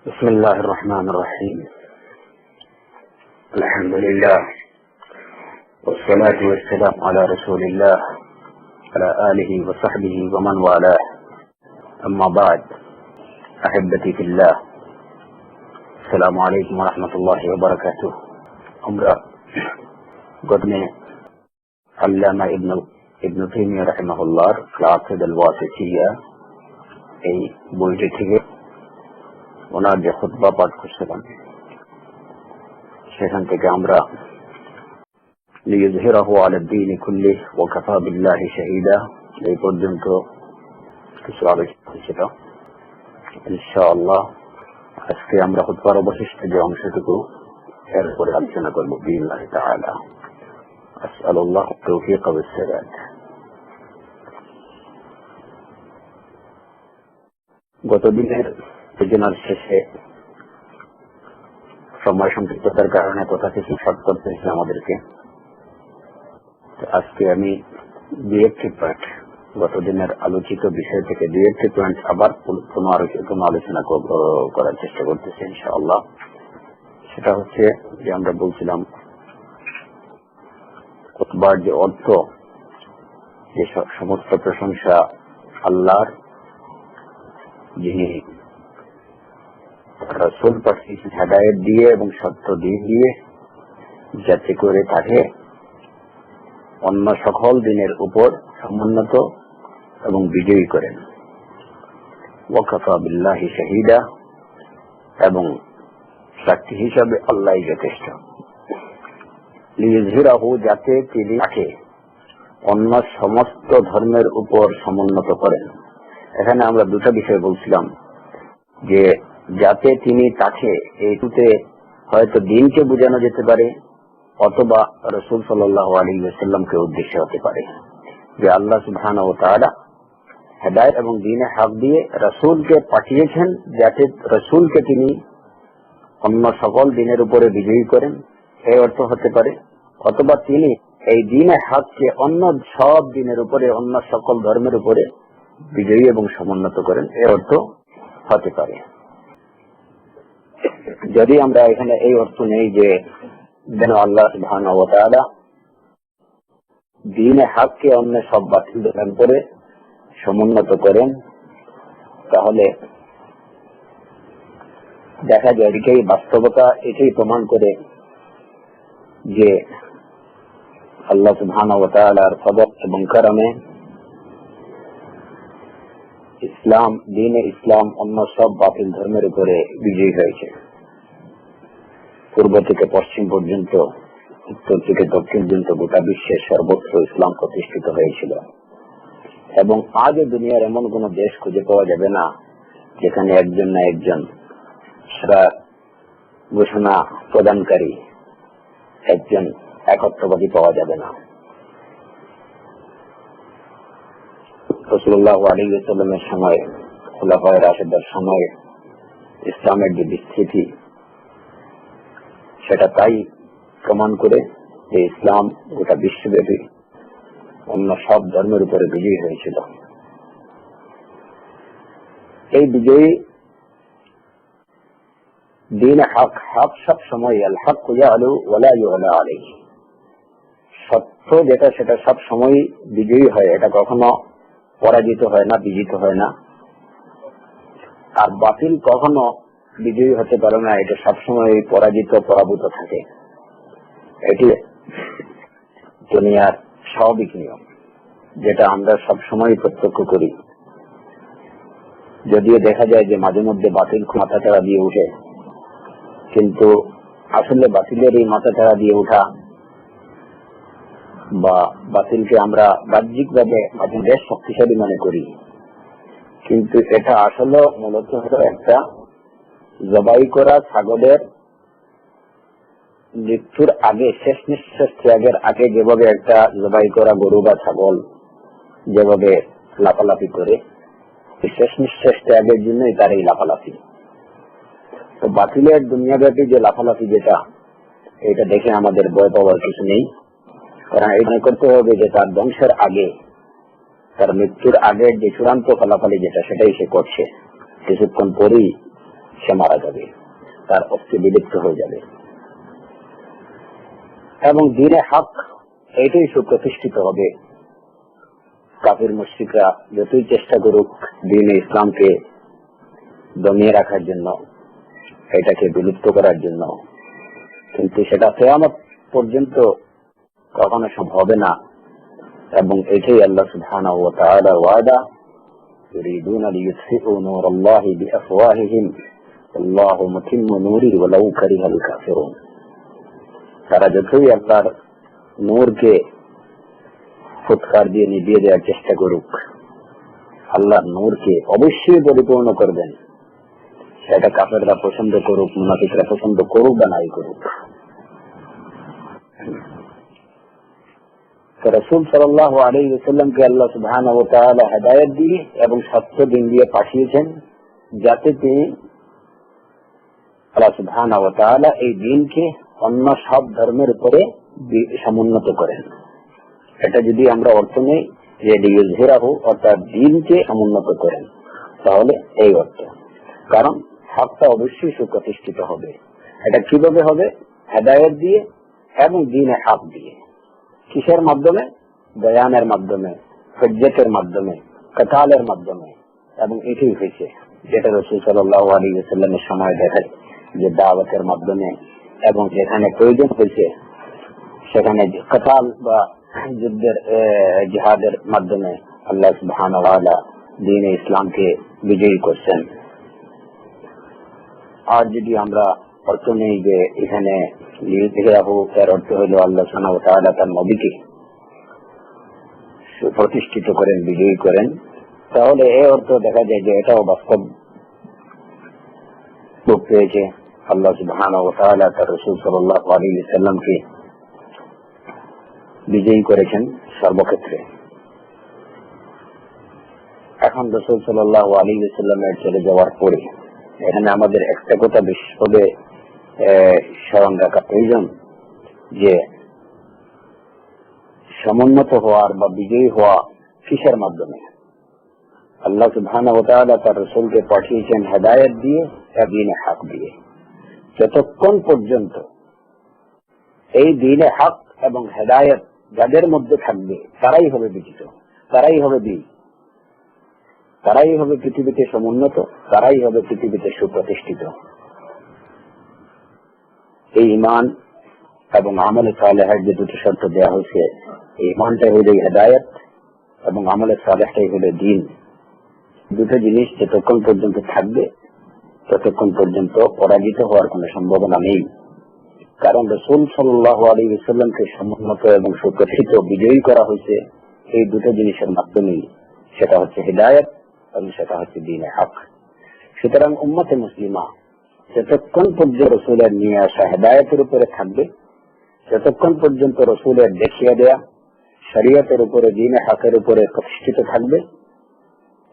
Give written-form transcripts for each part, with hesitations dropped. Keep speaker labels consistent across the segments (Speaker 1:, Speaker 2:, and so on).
Speaker 1: بسم الله الرحمن الرحيم. الحمد لله والصلاة والسلام على رسول الله على آله وصحبه ومن والاه. أما بعد، أحبتي في الله، السلام عليكم ورحمة الله وبركاته. আমরা গতনে আল্লামা ইবনে তাইমিয়া রাহিমাহুল্লাহর আল-আকিদা আল-ওয়াসিতিয়া এই বইটি থেকে ওনার যে খুতবা পাঠ করছিলাম সেখান থেকে আমরা লিইযহিরাহু আলা দ্বীনি কুল্লিহি ওয়া কাফা বিল্লাহি শাহীদা এই পর্যন্ত কিছু আলোচনা হয়েছিল। ইনশাআল্লাহ আজকে আমরা খুতবার অবশিষ্ট যে অংশটুকু এর উপরে আলোচনা করব বিল্লাহি তাআলা। আসআলুল্লাহ আত-তাওফীক ওয়াস সাদাদ। গতদিনের আলোচনার শেষে সময় সংক্ষিপ্ততার কারণে কথা কিছু শর্ট করতে হয়েছে আমাদেরকে। আজকে আমি দুই একটি পয়েন্ট গতদিনের আলোচিত বিষয় থেকে দুই একটি পয়েন্ট আবার পুনঃ আলোচনা করার চেষ্টা করতেছি ইনশাআল্লাহ। সেটা হচ্ছে যে আমরা বলছিলাম খুতবার যে অর্থ, যে সমস্ত প্রশংসা আল্লাহর, যিনি রাসূল পাঠিয়েছেন হেদায়েত দিয়ে এবং সত্য দিন দিয়ে, যাতে করে তাকে অন্য সকল দিনের উপর সমুন্নত এবং বিজয়ী করেন। ওয়া কাফা বিল্লাহি শাহীদা, এবং সাক্ষী হিসাবে আল্লাহই যথেষ্ট। লিইযহিরাহু, যাতে তিনি তাকে অন্য সমস্ত ধর্মের উপর সমুন্নত করেন। এখানে আমরা দুটা বিষয় বলছিলাম, যে যাতে তিনি তাকে এইটুতে হয়তো দিনকে বোঝানো যেতে পারে অথবা রাসূল সাল্লাল্লাহু আলাইহি ওয়াসাল্লামকে উদ্দেশ্য হতে পারে, যে আল্লাহ সুবহানাহু ওয়া তাআলা হেদায়েত এবং দ্বীনে হক দিয়ে রাসূলকে পাঠিয়েছেন, যাতে রাসূলকে তিনি অন্য সকল দিনের উপরে বিজয়ী করেন, এই অর্থ হতে পারে। অথবা তিনি এই দ্বীনে হককে অন্য সব দিনের উপরে, অন্য সকল ধর্মের উপরে বিজয়ী এবং সমুন্নত করেন, এই অর্থ হতে পারে। যদি আমরা এখানে এই অর্থ নেই যে যেন আল্লাহ সুবহানাহু ওয়া তাআলা দ্বীনে হককে অন্য সব বাতিল ধর্মের উপরে সমুন্নত করেন, তাহলে দেখা যায় এটাই বাস্তবতা, এটাই প্রমাণ করে যে আল্লাহ সুবহানাহু ওয়া তাআলার ফজল এবং করমে ইসলাম, দ্বীনে ইসলাম অন্য সব বাতিল ধর্মের উপরে বিজয়ী হয়েছে। পূর্ব থেকে পশ্চিম পর্যন্ত, উত্তর থেকে দক্ষিণ পর্যন্ত গোটা বিশ্বের সর্বত্র ইসলাম প্রতিষ্ঠিত হয়েছিল। এবং আজও দুনিয়ার এমন কোন দেশ খুঁজে পাওয়া যাবে না যেখানে একজন না একজন সেরা ঘোষণা প্রদানকারী একজন একত্ববাদী পাওয়া যাবে না। রাসূলুল্লাহ আলাইহি ওয়াসাল্লামের সময়, খুলাফায়ে রাশিদের সময় ইসলামের যে বিস্তৃতি, সেটা তাই প্রমাণ করে যে ইসলাম গোটা বিশ্বব্যাপী অন্য সব ধর্মের উপরে বিজয়ী হয়েছিল। এই বিজয়ী দ্বীনে হক, হক সব সময় আল হক ইয়ালু ওয়া লা ইউলা আলাইহি, সত্য যেটা সেটা সব সময় বিজয়ী হয়, এটা কখনো পরাজিত হয় না, বিজিত হয় না। আর বাতিল কখনো বিজয়ী হতে পারে না, এটা সবসময় পরাজিত, পরাভূত থাকে। এটি দুনিয়ার স্বাভাবিক নিয়ম, যেটা আমরা সবসময় প্রত্যক্ষ করি। যদিও দেখা যায় যে মাঝে মধ্যে বাতিল মাথাচাড়া দিয়ে উঠে, কিন্তু আসলে বাতিলের এই মাথাচাড়া দিয়ে ওঠা বা বাতিলকে আমরা বাহ্যিক ভাবে বেশ শক্তিশালী মনে করি, কিন্তু এটা আসলে মূলত হলো একটা জবাই করা ছাগলের মৃত্যুর আগে, শেষ নিঃশ্বাস ত্যাগের আগে যেভাবে একটা জবাই করা গরু বা ছাগল যেভাবে লাফালাফি করে, শেষ নিঃশ্বাস ত্যাগের জন্যই তার এই লাফালাফি। তো বাতিলের দুনিয়াব্যাপী যে লাফালাফি, যেটা এটা দেখে আমাদের ভয় পাওয়ার কিছু নেই, কারণ এটা করতে হবে যে তার ধ্বংসের আগে, তার মৃত্যুর আগের যে চূড়ান্ত ফলাফলি যেটা, সেটাই সে করছে। কিছুক্ষণ পরেই সে মারা যাবে, তার অস্তি বিলুপ্ত হয়ে যাবে। এবং দ্বীনে হক এইটাই সুপ্রতিষ্ঠিত হবে। কাফির মুশরিকরা যতই চেষ্টা করুক দ্বীনে ইসলামকে দমিয়ে রাখার জন্য, এটাকে বিলুপ্ত করার জন্য, কিন্তু সেটা কিয়ামত পর্যন্ত কখনো সম্ভব হবে না। এবং এটাই আল্লাহ সুবহানাহু ওয়া তাআলার ওয়াদা, ইউরিদুনা লিইউতফিউ নূরাল্লাহি বিআফওয়াহিহিম আল্লাহু মুতিম্মু নূরিহি ওয়ালাউ কারিহাল কাফিরুন। তারা যতই আল্লাহর নূরকে ফুৎকার দিয়ে নিভিয়ে দেওয়ার চেষ্টা করুক, আল্লাহর নূরকে অবশ্যই পরিপূর্ণ করবেন, সেটা কাফেররা পছন্দ করুক, মুনাফিকরা পছন্দ করুক বা নাই করুক। রাসূল সাল্লাল্লাহু আলাইহি ওয়াসাল্লামকে আল্লাহ সুবহানাহু ওয়া তাআলা হেদায়েত দিয়ে এবং সত্য দিন দিয়ে পাঠিয়েছেন, যাতে তিনি আল্লাহ সুবহানাহু ওয়া তাআলা এই দিনকে অন্য সব ধর্মের উপরে সমুন্নত করেন। এটা যদি আমরা অর্থ নেই যে লিইয়ুযহিরাহু, অর্থাৎ দিনকে সমুন্নত করেন, তাহলে এই অর্থ। কারণ হকটা অবশ্যই সুপ্রতিষ্ঠিত হবে। এটা কিভাবে হবে? হেদায়েত দিয়ে এবং দ্বীনে হক দিয়ে। কিসের মাধ্যমে? বয়ানের মাধ্যমে, হুজ্জতের মাধ্যমে, কিতালের মাধ্যমে। এবং এটাই হয়েছে যেটা রাসূল সাল্লাল্লাহু আলাইহি ওয়াসাল্লামের সময় দেখায় যে দাওয়াতের মাধ্যমে এবং যেখানে প্রয়োজন হয়েছে সেখানে কিতাল বা যুদ্ধের জিহাদের মাধ্যমে আল্লাহ সুবহানাহু ওয়া তাআলা দ্বীনে ইসলামকে বিজয়ী করছেন। আর যদি আমরা অর্থ নেই যে এখানে লিইয়ুযহিরাহু, এর অর্থ হলো আল্লাহ সুবহানাহু ওয়া তাআলা তার নবীকে প্রতিষ্ঠিত করেন, বিজয়ী করেন, তাহলে এই অর্থ দেখা যায় যে এটাও বাস্তব রূপ পেয়েছে। আল্লাহ সুবহানাহু ওয়া তাআলা তার রাসূল সাল্লাল্লাহু আলাইহি ওয়াসাল্লামকে বিজয়ী করেছেন সর্বক্ষেত্রে। এখন রাসূল সাল্লাল্লাহু আলাইহি ওয়াসাল্লামের চলে যাওয়ার পরে এখানে আমাদের একটা কথা বিশেষভাবে স্মরণ রাখা প্রয়োজন, যে সমুন্নত হওয়ার বা বিজয়ী হওয়া কিসের মাধ্যমে? আল্লাহ সুবহানাহু ওয়া তাআলা তার রাসূলকে পাঠিয়েছেন হেদায়েত দিয়ে, দ্বীনে হক দিয়ে। যতক্ষণ পর্যন্ত এই দ্বীনে হক এবং হেদায়েত যাদের মধ্যে থাকবে, তারাই হবে বিজিত, তারাই হবে বিজয়ী, তারাই হবে পৃথিবীতে সমুন্নত, তারাই হবে পৃথিবীতে সুপ্রতিষ্ঠিত। এই ঈমান এবং আমলে সালেহের যে দুটো শর্ত দেওয়া হয়েছে, এই ঈমানটাই হলো হেদায়েত এবং আমলে সালেহটাই হলো দ্বীন। দুটো জিনিস যতক্ষণ পর্যন্ত থাকবে ততক্ষণ পর্যন্ত পরাজিত হওয়ার কোন সম্ভাবনা নেই। কারণ রাসূল সাল্লাল্লাহু আলাইহি ওয়াসাল্লামকে সমুন্নত এবং সুপ্রতিষ্ঠিত বিজয়ী করা হয়েছে এই দুটো জিনিসের মাধ্যমেই, সেটা হচ্ছে হেদায়েত এবং সেটা হচ্ছে দ্বীনে হক। সুতরাং উম্মতে মুসলিমা যতক্ষণ পর্যন্ত রাসূলের নিয়ে আসা হেদায়েতের উপরে থাকবে, যতক্ষণ পর্যন্ত রাসূলের দেখিয়ে দেয়া শরীয়তের উপরে, দ্বীনে হকের উপরে প্রতিষ্ঠিত থাকবে,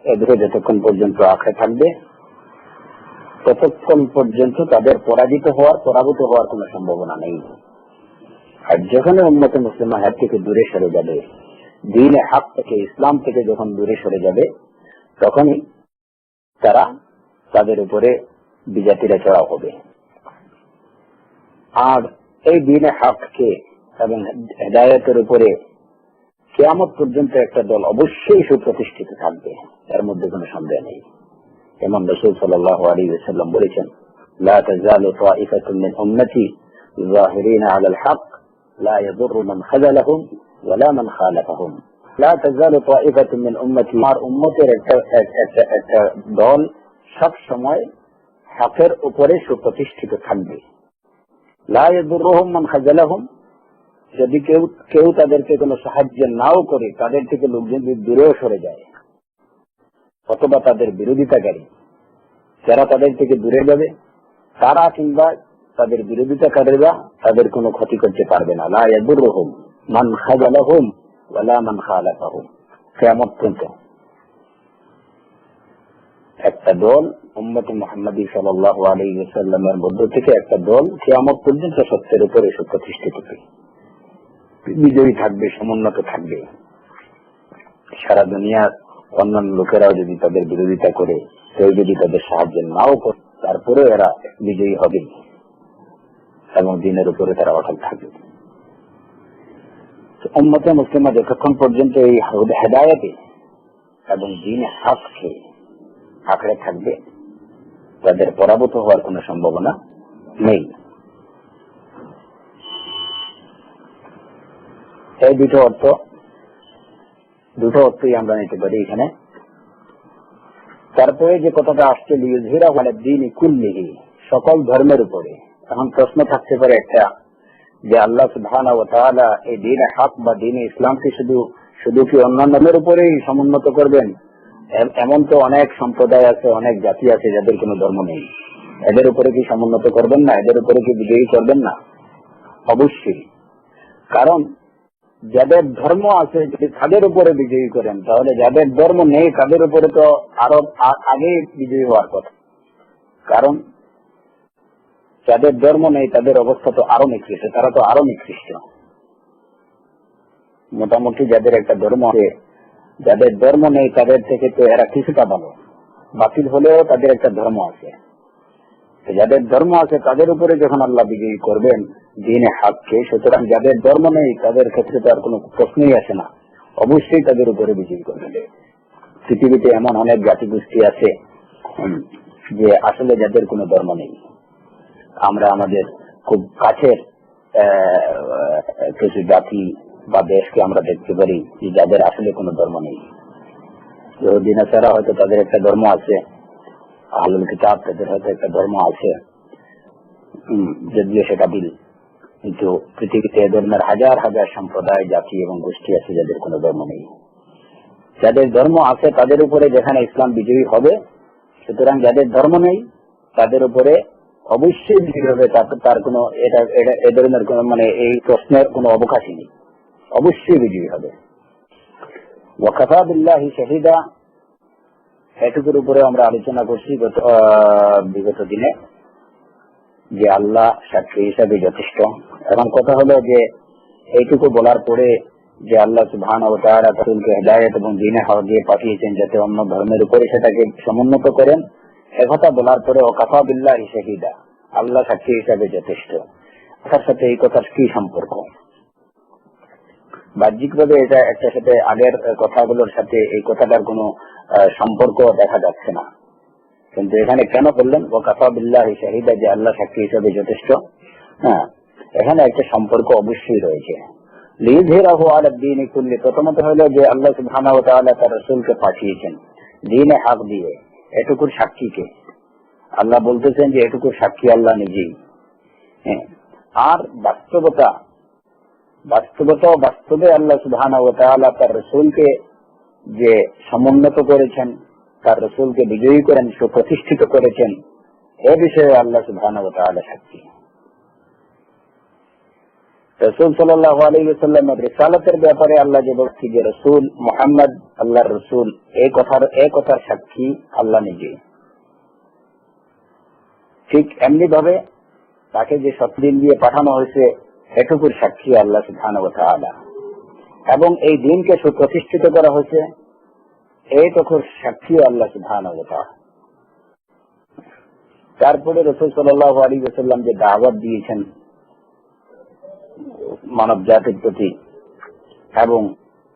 Speaker 1: এদের যতক্ষণ পর্যন্ত আঁকড়ে থাকবে, ততক্ষণ পর্যন্ত তাদের পরাজিত হওয়ার, পরাভূত হওয়ার কোন সম্ভাবনা নেই। আর যখন উম্মতে মুসলিমা হাত থেকে দূরে সরে যাবে, দ্বীনে হক থেকে, ইসলাম থেকে যখন দূরে সরে যাবে, তখনই তারা তাদের উপরে বিজাতিরা চড়াও হবে। আর এই দ্বীনে হককে এবং হেদায়েতের উপরে কিয়ামত পর্যন্ত একটা দল অবশ্যই সুপ্রতিষ্ঠিত থাকবে, এর মধ্যে কোনো সন্দেহ নেই। যেমন রাসূল সাল্লাল্লাহু আলাইহি ওয়াসাল্লাম বলেছেন, লা তাযালু তাঈফাতুন মিন উম্মতি যাহিরিনা আলাল হক লা ইয়াদুররু মান খাযালাহুম ওয়া লা মান খালাফাহুম। লা তাযালু তাঈফাতুন মিন উম্মতি, আর উম্মতের একটা দল সব সময় হকের উপরে সুপ্রতিষ্ঠিত থাকবে। লা ইয়াদুররুহুম মান খাযালাহুম, যদি কেউ তাদেরকে কোনো সাহায্য নাও করে, তাদের থেকে লোকজন যদি দূরেও সরে যায়, অথবা তাদের বিরোধিতাকারী যারা তাদের থেকে দূরে যাবে, তারা কিংবা তাদের বিরোধিতাকারীরা তাদের কোনো ক্ষতি করতে পারবে না। লা ইয়াদুররুহুম মান খাযালাহুম ওয়া লা মান খালাফাহুম। কিয়ামত পর্যন্ত একটা দল উম্মতে মুহাম্মাদী সাল্লাল্লাহু আলাইহি ওয়াসাল্লামের মধ্য থেকে একটা দল কিয়ামত পর্যন্ত সত্যের উপরে সুপ্রতিষ্ঠিত হবে, বিজয়ী থাকবে, সমুন্নত থাকবে। সারা দুনিয়ার অন্যান্য লোকেরাও যদি তাদের বিরোধিতা করে, কেউ যদি তাদের সাহায্য নাও করে, তারপরে এরা বিজয়ী হবে এবং দিনের উপরে তারা অটল থাকবে। উম্মতে মুসলিমা যতক্ষণ পর্যন্ত এই হেদায়েতে এবং দিন হককে আঁকড়ে থাকবে তাদের পরাভূত হওয়ার কোন সম্ভাবনা নেই। এই দুটো অর্থই আমরা নিতে পারি এখানে। তারপরে যে কথাটা আসছে লিউযহিরা আলা দ্বীনি কুল্লিহি, সকল ধর্মের উপরে। এখন প্রশ্ন থাকতে পারে একটা, যে আল্লাহ সুবহানাহু ওয়া তাআলা এই দ্বীন হক বা দ্বীন ইসলামকে শুধু কি অন্যান্যদের উপরেই সমুন্নত করবেন? এমন তো অনেক সম্প্রদায় আছে, অনেক জাতি আছে যাদের কোনো ধর্ম নেই, এদের উপরে কি সমুন্নত করবেন না? এদের উপরে কি বিজয়ী করবেন না? অবশ্যই। কারণ যাদের ধর্ম আছে যদি তাদের উপরে বিজয়ী করেন, তাহলে যাদের ধর্ম নেই তাদের উপরে তো আরো আগে বিজয়ী হওয়ার কথা। কারণ যাদের ধর্ম নেই তাদের অবস্থা তো আরো নিকৃষ্ট, তারা তো আরো নিকৃষ্ট। মোটামুটি যাদের একটা ধর্ম আছে, যাদের ধর্ম নেই তাদের থেকে তো এরা কিছুটা ভালো, বাতিল হলেও তাদের একটা ধর্ম আছে। যাদের ধর্ম আছে তাদের উপরে যখন আল্লাহ বিজয়ী করবেন দ্বীনে হককে, সুতরাং যাদের ধর্ম নেই তাদের ক্ষেত্রে তো আর কোনো প্রশ্নই আসে না, অবশ্যই তাদের উপরে বিজয়ী করবেন। পৃথিবীতে এমন অনেক জাতি গোষ্ঠী আছে যে আসলে যাদের কোনো ধর্ম নেই। আমরা আমাদের খুব কাছের কিছু জাতি বা দেশকে আমরা দেখতে পারি যে যাদের আসলে কোনো ধর্ম নেই। ইহুদি নাসারা হয়তো তাদের একটা ধর্ম আছে, আহলুল কিতাব তাদের হয়তো একটা ধর্ম আছে, যদিও সেটা বিল, কিন্তু পৃথিবীতে এ ধর্মের হাজার হাজার সম্প্রদায়, জাতি এবং গোষ্ঠী আছে যাদের কোনো ধর্ম নেই। যাদের ধর্ম আছে তাদের উপরে যেখানে ইসলাম বিজয়ী হবে, সুতরাং যাদের ধর্ম নেই তাদের উপরে অবশ্যই বিজয়ী হবে। তার কোনো এ ধরনের কোন এই প্রশ্নের কোনো অবকাশই নেই, অবশ্যই বিজয়ী হবে। ওয়া কাফা বিল্লাহি শাহিদা, এটুকুর উপরে আমরা আলোচনা করছি বিগত দিনে, যে আল্লাহ সাক্ষী হিসাবে যথেষ্ট। এখন কথা হলো যে এইটুকু বলার পরে যে আল্লাহ সুবহানাহু ওয়া তাআলা রাসূলকে হিদায়াত এবং দ্বীনে হক দিয়ে পাঠিয়েছেন যাতে অন্য ধর্মের উপরে সেটাকে সমুন্নত করেন, একথা বলার পরে ওয়া কাফা বিল্লাহি শাহিদা, আল্লাহ সাক্ষী হিসাবে যথেষ্ট, তার সাথে এই কথার কি সম্পর্ক? বাহ্যিকভাবে এটা একটা সাথে আগের কথাগুলোর সাথে এই কথাটার কোনো সম্পর্ক দেখা যাচ্ছে না, কিন্তু এখানে কেন বললেন ওয়া কাফা বিল্লাহি শাহিদা, যে আল্লাহ সাক্ষী হিসাবে যথেষ্ট? হ্যাঁ, এখানে একটা সম্পর্ক অবশ্যই রয়েছে। লিযহিরাহু আলা দ্বীনি কুল্লি, প্রথমত হলো যে আল্লাহ সুবহানাহু ওয়া তাআলা তার রাসূলকে পাঠিয়েছেন দ্বীনে হক দিয়ে, এটুকুর সাক্ষীকে আল্লাহ বলতেছেন যে এটুকুর সাক্ষী আল্লাহ নিজেই। আর বাস্তবে আল্লাহ সুবহানাহু ওয়া তাআলা তার রাসূলকে যে সমুন্নত করেছেন, তার রাসূলকে বিজয়ী করেন, সুপ্রতিষ্ঠিত করেছেন, এ বিষয়ে আল্লাহ সুবহানাহু ওয়া তাআলা সাক্ষী। রাসূল সাল্লাল্লাহু আলাইহি ওয়াসাল্লামের রিসালাতের ব্যাপারে আল্লাহ যে বলছে যে রাসূল মুহাম্মদ আল্লাহর রাসূল, এই কথার সাক্ষী আল্লাহ নিজে। ঠিক এমনি ভাবে তাকে যে সত্যদিন দিয়ে পাঠানো হয়েছে এটুকুর সাক্ষী আল্লাহ সুবহানাহু ওয়া তাআলা, এবং এই দিনকে সুপ্রতিষ্ঠিত করা হয়েছে এইটুকুর সাক্ষী আল্লাহ সুবহানাহু ওয়া তাআলা। তারপরে রাসূল সাল্লাল্লাহু আলাইহি ওয়াসাল্লাম যে দাওয়াত দিয়েছেন মানব জাতির প্রতি, এবং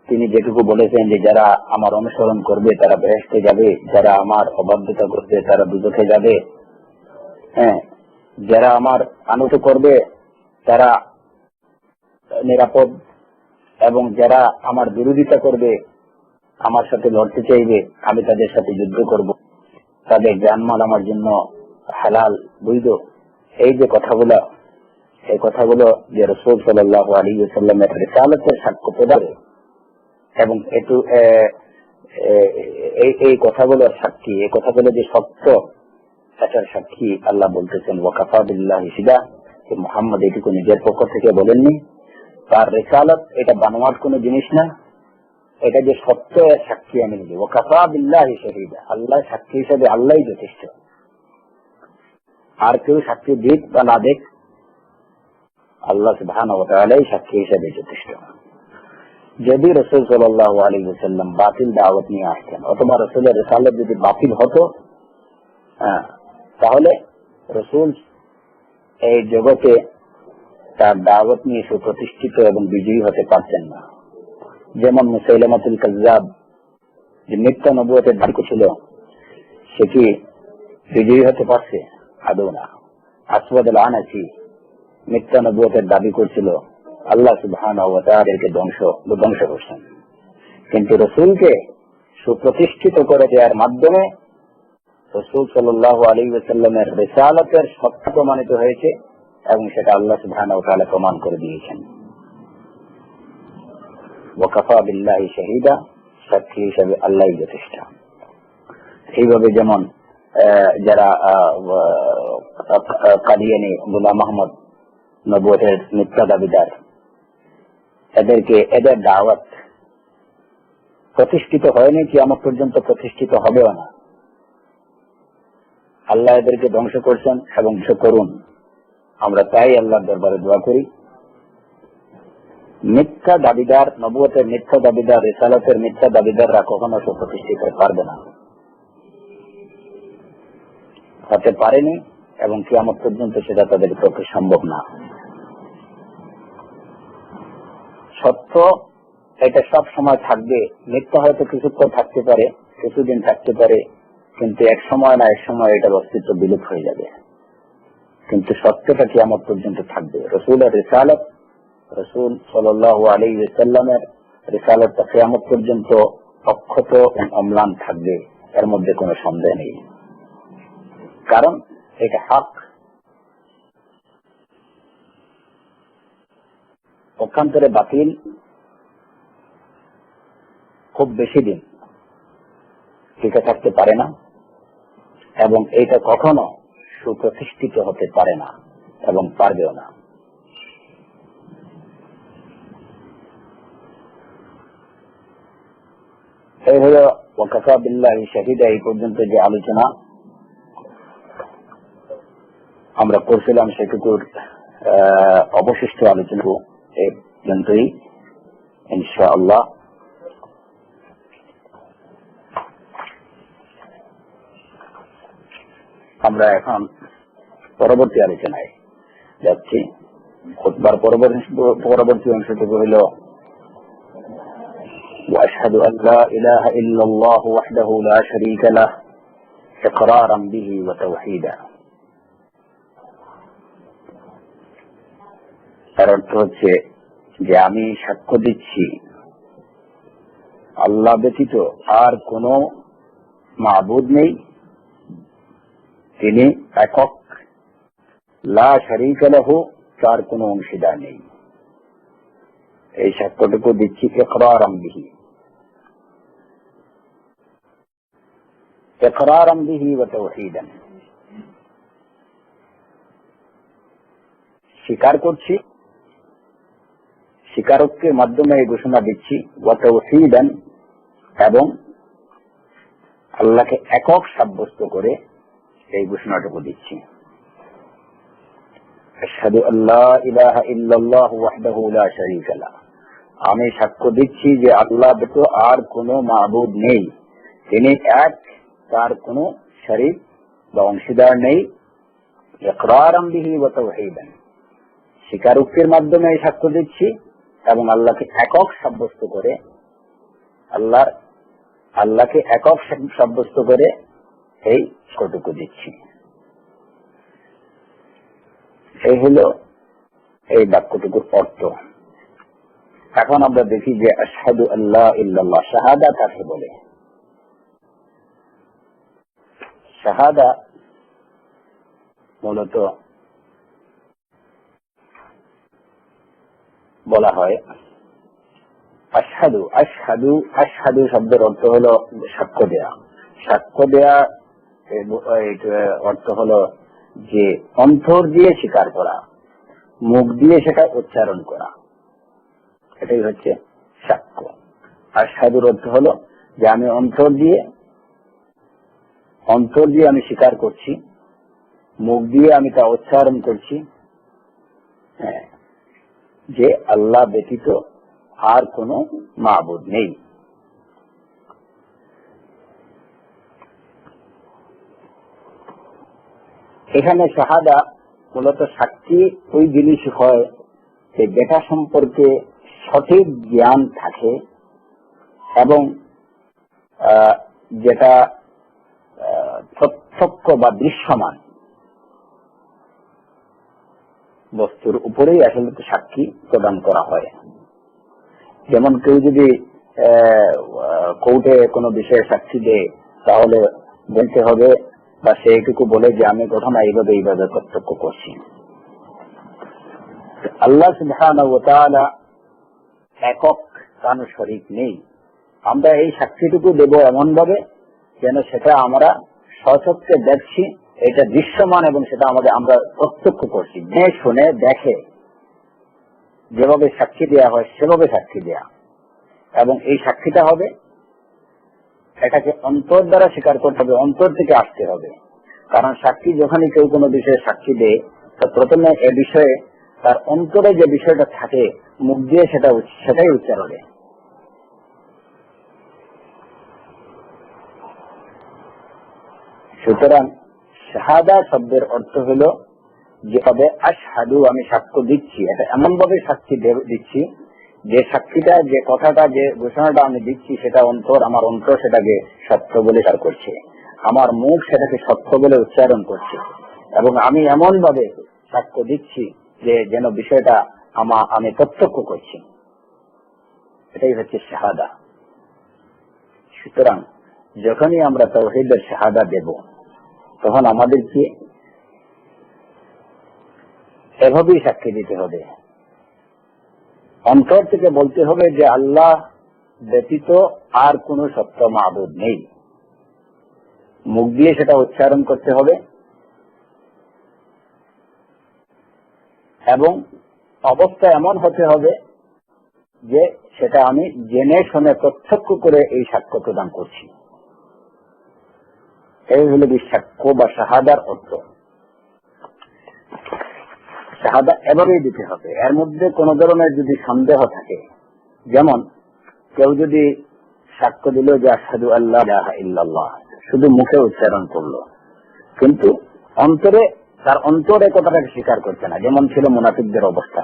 Speaker 1: তিনি যেটুকু বলেছেন যে যারা আমার অনুসরণ করবে তারা বেহেশতে যাবে, যারা আমার অবাধ্যতা করবে তারা দুজখে যাবে, যারা আমার আনুগত্য করবে তারা নিরাপদ, এবং যারা আমার বিরোধিতা করবে, আমার সাথে লড়তে চাইবে, আমি তাদের সাথে যুদ্ধ করব, তাদের জানমাল আমার জন্য হালাল বৈধ। এই যে কথাগুলো, এই কথাগুলো যে রাসূল সাল্লাল্লাহু আলাইহি ওয়াসাল্লামের রিসালাতের সাক্ষ্য প্রদান, এবং এই কথাগুলোর সাক্ষী, এই কথাগুলো যে সত্য এটার সাক্ষী আল্লাহ বলতেছেন ওয়া কাফা বিল্লাহি শাহিদা, যে মুহাম্মদ এটুকু নিজের পক্ষ থেকে বলেননি, তার রিসালাত এটা বানোয়াট কোনো জিনিস না, এটা যে সত্য এর সাক্ষী আমি নিজে। ওয়া কাফা বিল্লাহি শাহিদা, আল্লাহ সাক্ষী হিসেবে আল্লাহই যথেষ্ট, আর কেউ সাক্ষী দিক বা না দিক আল্লাহ সুবহানাহু ওয়া তাআলাই সাক্ষী হিসেবে যথেষ্ট। যদি রাসূল সাল্লাল্লাহু আলাইহি ওয়াসাল্লাম বাতিল দাওয়াত নিয়ে আসতেন, অথবা রাসূলের রিসালাত যদি বাতিল হতো, তাহলে রাসূল এই জগতে তার দাওয়াত নিয়ে সুপ্রতিষ্ঠিত এবং বিজয়ী হতে পারতেন না। যেমন মুসাইলামাতুল কাযযাব যে মিথ্যা নবুয়তের দাবি ছিল, সে কি বিজয়ী হতে পারছে? আদৌ না। আসওয়াদ আল-আনাসি মিথ্যা নবুয়তের দাবি করছিল, আল্লাহ সুবহানাহু ওয়া তাআলা একে ধ্বংস করছেন। কিন্তু রাসূলকে সুপ্রতিষ্ঠিত করে দেওয়ার মাধ্যমে রাসূল সাল্লাল্লাহু আলাইহি ওয়াসাল্লামের রিসালাতের সত্য প্রমাণিত হয়েছে এবং সেটা আল্লাহ সুবহানাহু ওয়া তাআলা প্রমাণ করে দিয়েছেন। ওয়া কাফা বিল্লাহি শাহীদা, সাক্ষী হিসেবে আল্লাহই যথেষ্ট। এইভাবে যেমন যারা কাদিয়ানী গোলাম আহমদ নবুয়তের মিথ্যা দাবিদার, এদের দাওয়াত প্রতিষ্ঠিত হয়নি, কিয়ামত পর্যন্ত প্রতিষ্ঠিত হবেও না। আল্লাহ এদেরকে ধ্বংস করছেন এবং ধ্বংস করুন। আমরা তাই আল্লাহর দরবারে দোয়া করি, মিথ্যা দাবিদার, নবুয়তের মিথ্যা দাবিদার, রিসালাতের মিথ্যা দাবিদাররা কখনো সুপ্রতিষ্ঠিত পারবে না, হতে পারেনি এবং কিয়ামত পর্যন্ত সেটা তাদের পক্ষে সম্ভব না। সত্য এটা সব সময় থাকবে, মিথ্যা হয়তো কিছুক্ষণ থাকতে পারে, কিছুদিন থাকতে পারে, কিন্তু এক সময় না এক সময় এটার অস্তিত্ব বিলুপ্ত হয়ে যাবে। কিন্তু সত্যটা কিয়ামত পর্যন্ত থাকবে। রাসূলের রিসালাত, রাসূল সাল্লাল্লাহু আলাইহি ওয়াসাল্লামের রিসালাতটা কিয়ামত পর্যন্ত অক্ষত এবং অম্লান থাকবে, এর মধ্যে কোনো সন্দেহ নেই। কারণ এটা হক। পক্ষান্তরে বাতিল খুব বেশি দিন টিকে থাকতে পারে না এবং এটা কখনো সুপ্রতিষ্ঠিত হতে পারে না এবং পারবেও না। এই হল ওয়া কাফা বিল্লাহি শাহীদা। এই পর্যন্ত যে আলোচনা আমরা করছিলাম সেটুকুর অবশিষ্ট আলোচনা এই পর্যন্তই ইনশাআল্লাহ। আমরা এখন পরবর্তী আলোচনায় যাচ্ছি। খুতবার পরবর্তী অংশটুকু হইল وأشهد أن لا إله إلا الله وحده لا شريك له إقرارا به وتوحيدا। তার অর্থ হচ্ছে যে আমি সাক্ষ্য দিচ্ছি আল্লাহ ব্যতীত আর কোন মাবুদ নেই, তিনি একক, লা শারীকা লাহু, তার কোনো অংশীদার নেই। এই সাক্ষ্যটুকু দিচ্ছি ইকরারাম বিহি, ইকরারাম বিহি ওয়া তাওহীদান, স্বীকার করছি, স্বীকারোক্তির মাধ্যমে এই ঘোষণা দিচ্ছি, ওয়া তাওহীদান, এবং আল্লাহকে একক সাব্যস্ত করে এই ঘোষণাটুকু দিচ্ছি। আশহাদু আল্লা ইলাহা ইল্লাল্লাহু ওয়াহদাহু লা শারীকা লাহু, আমি সাক্ষ্য দিচ্ছি যে আল্লাহ ব্যতীত আর কোনো মাবুদ নেই, তিনি এক, তার কোনো শরীক বা অংশীদার নেই। ইকরারাম বিহি ওয়া তাওহীদান, স্বীকারোক্তির মাধ্যমে সাক্ষ্য দিচ্ছি এবং আল্লাহকে একক সাব্যস্ত করে, আল্লাহকে একক সাব্যস্ত করে এই সাক্ষ্যটুকু দিচ্ছি। এই হলো এই বাক্যটুকুর অর্থ। এখন আমরা দেখি যে আশহাদু আল্লা ইল্লাল্লাহ, শাহাদা কাকে বলে? শাহাদা মূলত বলা হয় আশহাদু, আশহাদু, আশহাদু শব্দের অর্থ হলো সাক্ষ্য দেয়া। সাক্ষ্য দেয়া অর্থ হলো যে অন্তর দিয়ে স্বীকার করা, মুখ দিয়ে সেটা উচ্চারণ করা, এটাই হচ্ছে সাক্ষ্য। আশহাদুর অর্থ হলো যে আমি অন্তর দিয়ে আমি স্বীকার করছি, মুখ দিয়ে আমি তা উচ্চারণ করছি যে আল্লাহ ব্যতীত আর কোনো মাবুদ নেই। এখানে শাহাদা মূলত সাক্ষী ওই জিনিস হয় যেটা সম্পর্কে সঠিক জ্ঞান থাকে এবং যেটা প্রত্যক্ষ বা দৃশ্যমান বস্তুর উপরেই আসলে সাক্ষী প্রদান করা হয়। যেমন কেউ যদি কোর্টে কোনো বিষয়ে সাক্ষী দেয় তাহলে বলতে হবে বা সেইটুকু বলে যে আমি ঘটনা এইভাবে প্রত্যক্ষ করছি। আল্লাহ সুবহানাহু ওয়া তাআলা একক, তার শরীক নেই। আমরা এই সাক্ষীটুকু দেব এমন ভাবে যেন সেটা আমরা স্বচক্ষে দেখছি, এটা দৃশ্যমান এবং সেটা আমরা প্রত্যক্ষ করছি। যে শুনে দেখে যেভাবে সাক্ষী দেওয়া হয় সেভাবে সাক্ষী দেয়া, এবং এই সাক্ষীটা হবে এটাকে অন্তর দ্বারা স্বীকার করতে হবে, অন্তর থেকে আসতে হবে। কারণ সাক্ষী যখনই কেউ কোনো বিষয়ে সাক্ষী দেয় তো প্রথমে এ বিষয়ে তার অন্তরে যে বিষয়টা থাকে মুখ দিয়ে সেটাই উচ্চার হবে। সুতরাং শাহাদা শব্দের অর্থ হলো যেভাবে আশহাদু, আমি সাক্ষ্য দিচ্ছি, এটা এমন ভাবে সাক্ষী দিচ্ছি যে সাক্ষীটা, যে কথাটা, যে ঘোষণাটা আমি দিচ্ছি সেটা আমার অন্তর সেটাকে সত্য বলে স্বীকার করছে, আমার মুখ সেটাকে সত্য বলে উচ্চারণ করছে, এবং আমি এমন ভাবে সাক্ষ্য দিচ্ছি যে যেন বিষয়টা আমি প্রত্যক্ষ করছি। এটাই হচ্ছে শাহাদা। সুতরাং যখনই আমরা তাওহীদের শাহাদা দেব তখন আমাদেরকে এভাবেই সাক্ষী দিতে হবে, অন্তর থেকে বলতে হবে যে আল্লাহ ব্যতীত আর কোন সত্য মাবুদ নেই। মুখ দিয়ে সেটা উচ্চারণ করতে হবে এবং অবস্থা এমন হতে হবে যে সেটা আমি জেনে শুনে প্রত্যক্ষ করে এই সাক্ষ্য প্রদান করছি। এই হলো সাক্ষ্য বা শাহাদার অর্থ। শাহাদা এভাবেই দিতে হবে। এর মধ্যে কোন ধরনের যদি সন্দেহ থাকে, যেমন কেউ যদি সাক্ষ্য দিল যে আশহাদু আল্লা ইলাহা ইল্লাল্লাহ, শুধু মুখে উচ্চারণ করলো কিন্তু তার অন্তরে কথাটাকে স্বীকার করছে না, যেমন ছিল মুনাফিকদের অবস্থা।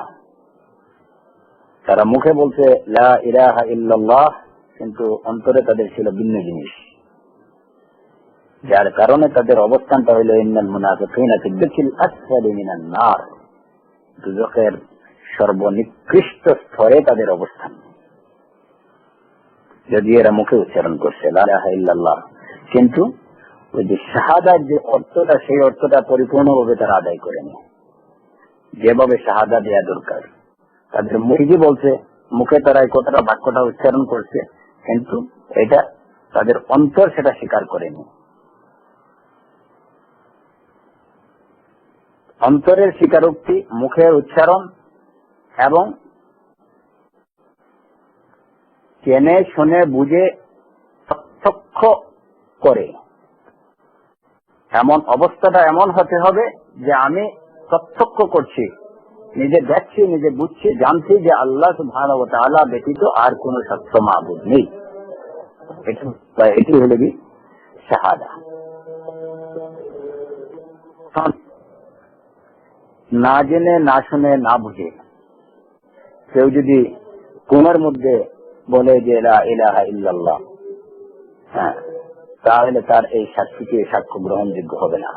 Speaker 1: তারা মুখে বলছে লা ইলাহা ইল্লাল্লাহ কিন্তু অন্তরে তাদের ছিল ভিন্ন জিনিস, যার কারণে তাদের অবস্থানটা হইল ইন্নাল মুনাফিকিনা ফি দারকিল আসফালি মিনান নার, দুজকের সর্বনিকৃষ্ট স্তরে তাদের অবস্থান, যদি এরা মুখে উচ্চারণ করছে লা ইলাহা ইল্লাল্লাহ, কিন্তু ওই যে শাহাদার যে অর্থটা সেই অর্থটা পরিপূর্ণভাবে তারা আদায় করেনি। যেভাবে শাহাদা দেওয়া দরকার, তাদের মুখে বলছে, মুখে তারা এই কথাটা বাক্যটা উচ্চারণ করছে কিন্তু এটা তাদের অন্তর সেটা স্বীকার করেনি। অন্তরের স্বীকারোক্তি, মুখের উচ্চারণ এবং জেনে শুনে বুঝে প্রত্যক্ষ করে এমন অবস্থাটা এমন হতে হবে যে আমি প্রত্যক্ষ করছি, নিজে দেখছি, নিজে বুঝছি, জানছি যে আল্লাহ সুবহানাহু ওয়া তাআলা ব্যতীত আর কোন সত্য মাবুদ নেই। এটি হলো কি শাহাদা। না জেনে, না শুনে, না বুঝে কেউ যদি কোনের মধ্যে বলে যে লা ইলাহা ইল্লাল্লাহ, হ্যাঁ, তাহলে তার এই সাক্ষীকে সাক্ষ্য গ্রহণযোগ্য হবে না,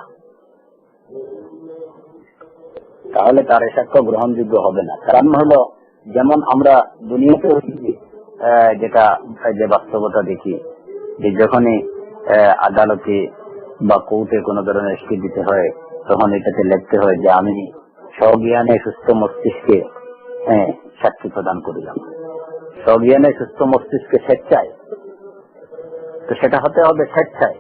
Speaker 1: তাহলে তার এই সাক্ষ্য গ্রহণযোগ্য হবে না। কারণ হলো যেমন আমরা দুনিয়াতে যেটা যে বাস্তবতা দেখি যে যখনই আদালতে বা কোর্টে কোন ধরনের স্টে দিতে হয় তখন এটাতে লিখতে হয় যে আমি স্বজ্ঞানে সুস্থ মস্তিষ্কে সাক্ষী প্রদান করিলাম। স্বজ্ঞানে সুস্থ মস্তিষ্কে স্বেচ্ছায়, তো সেটা হতে হবে স্বেচ্ছায়।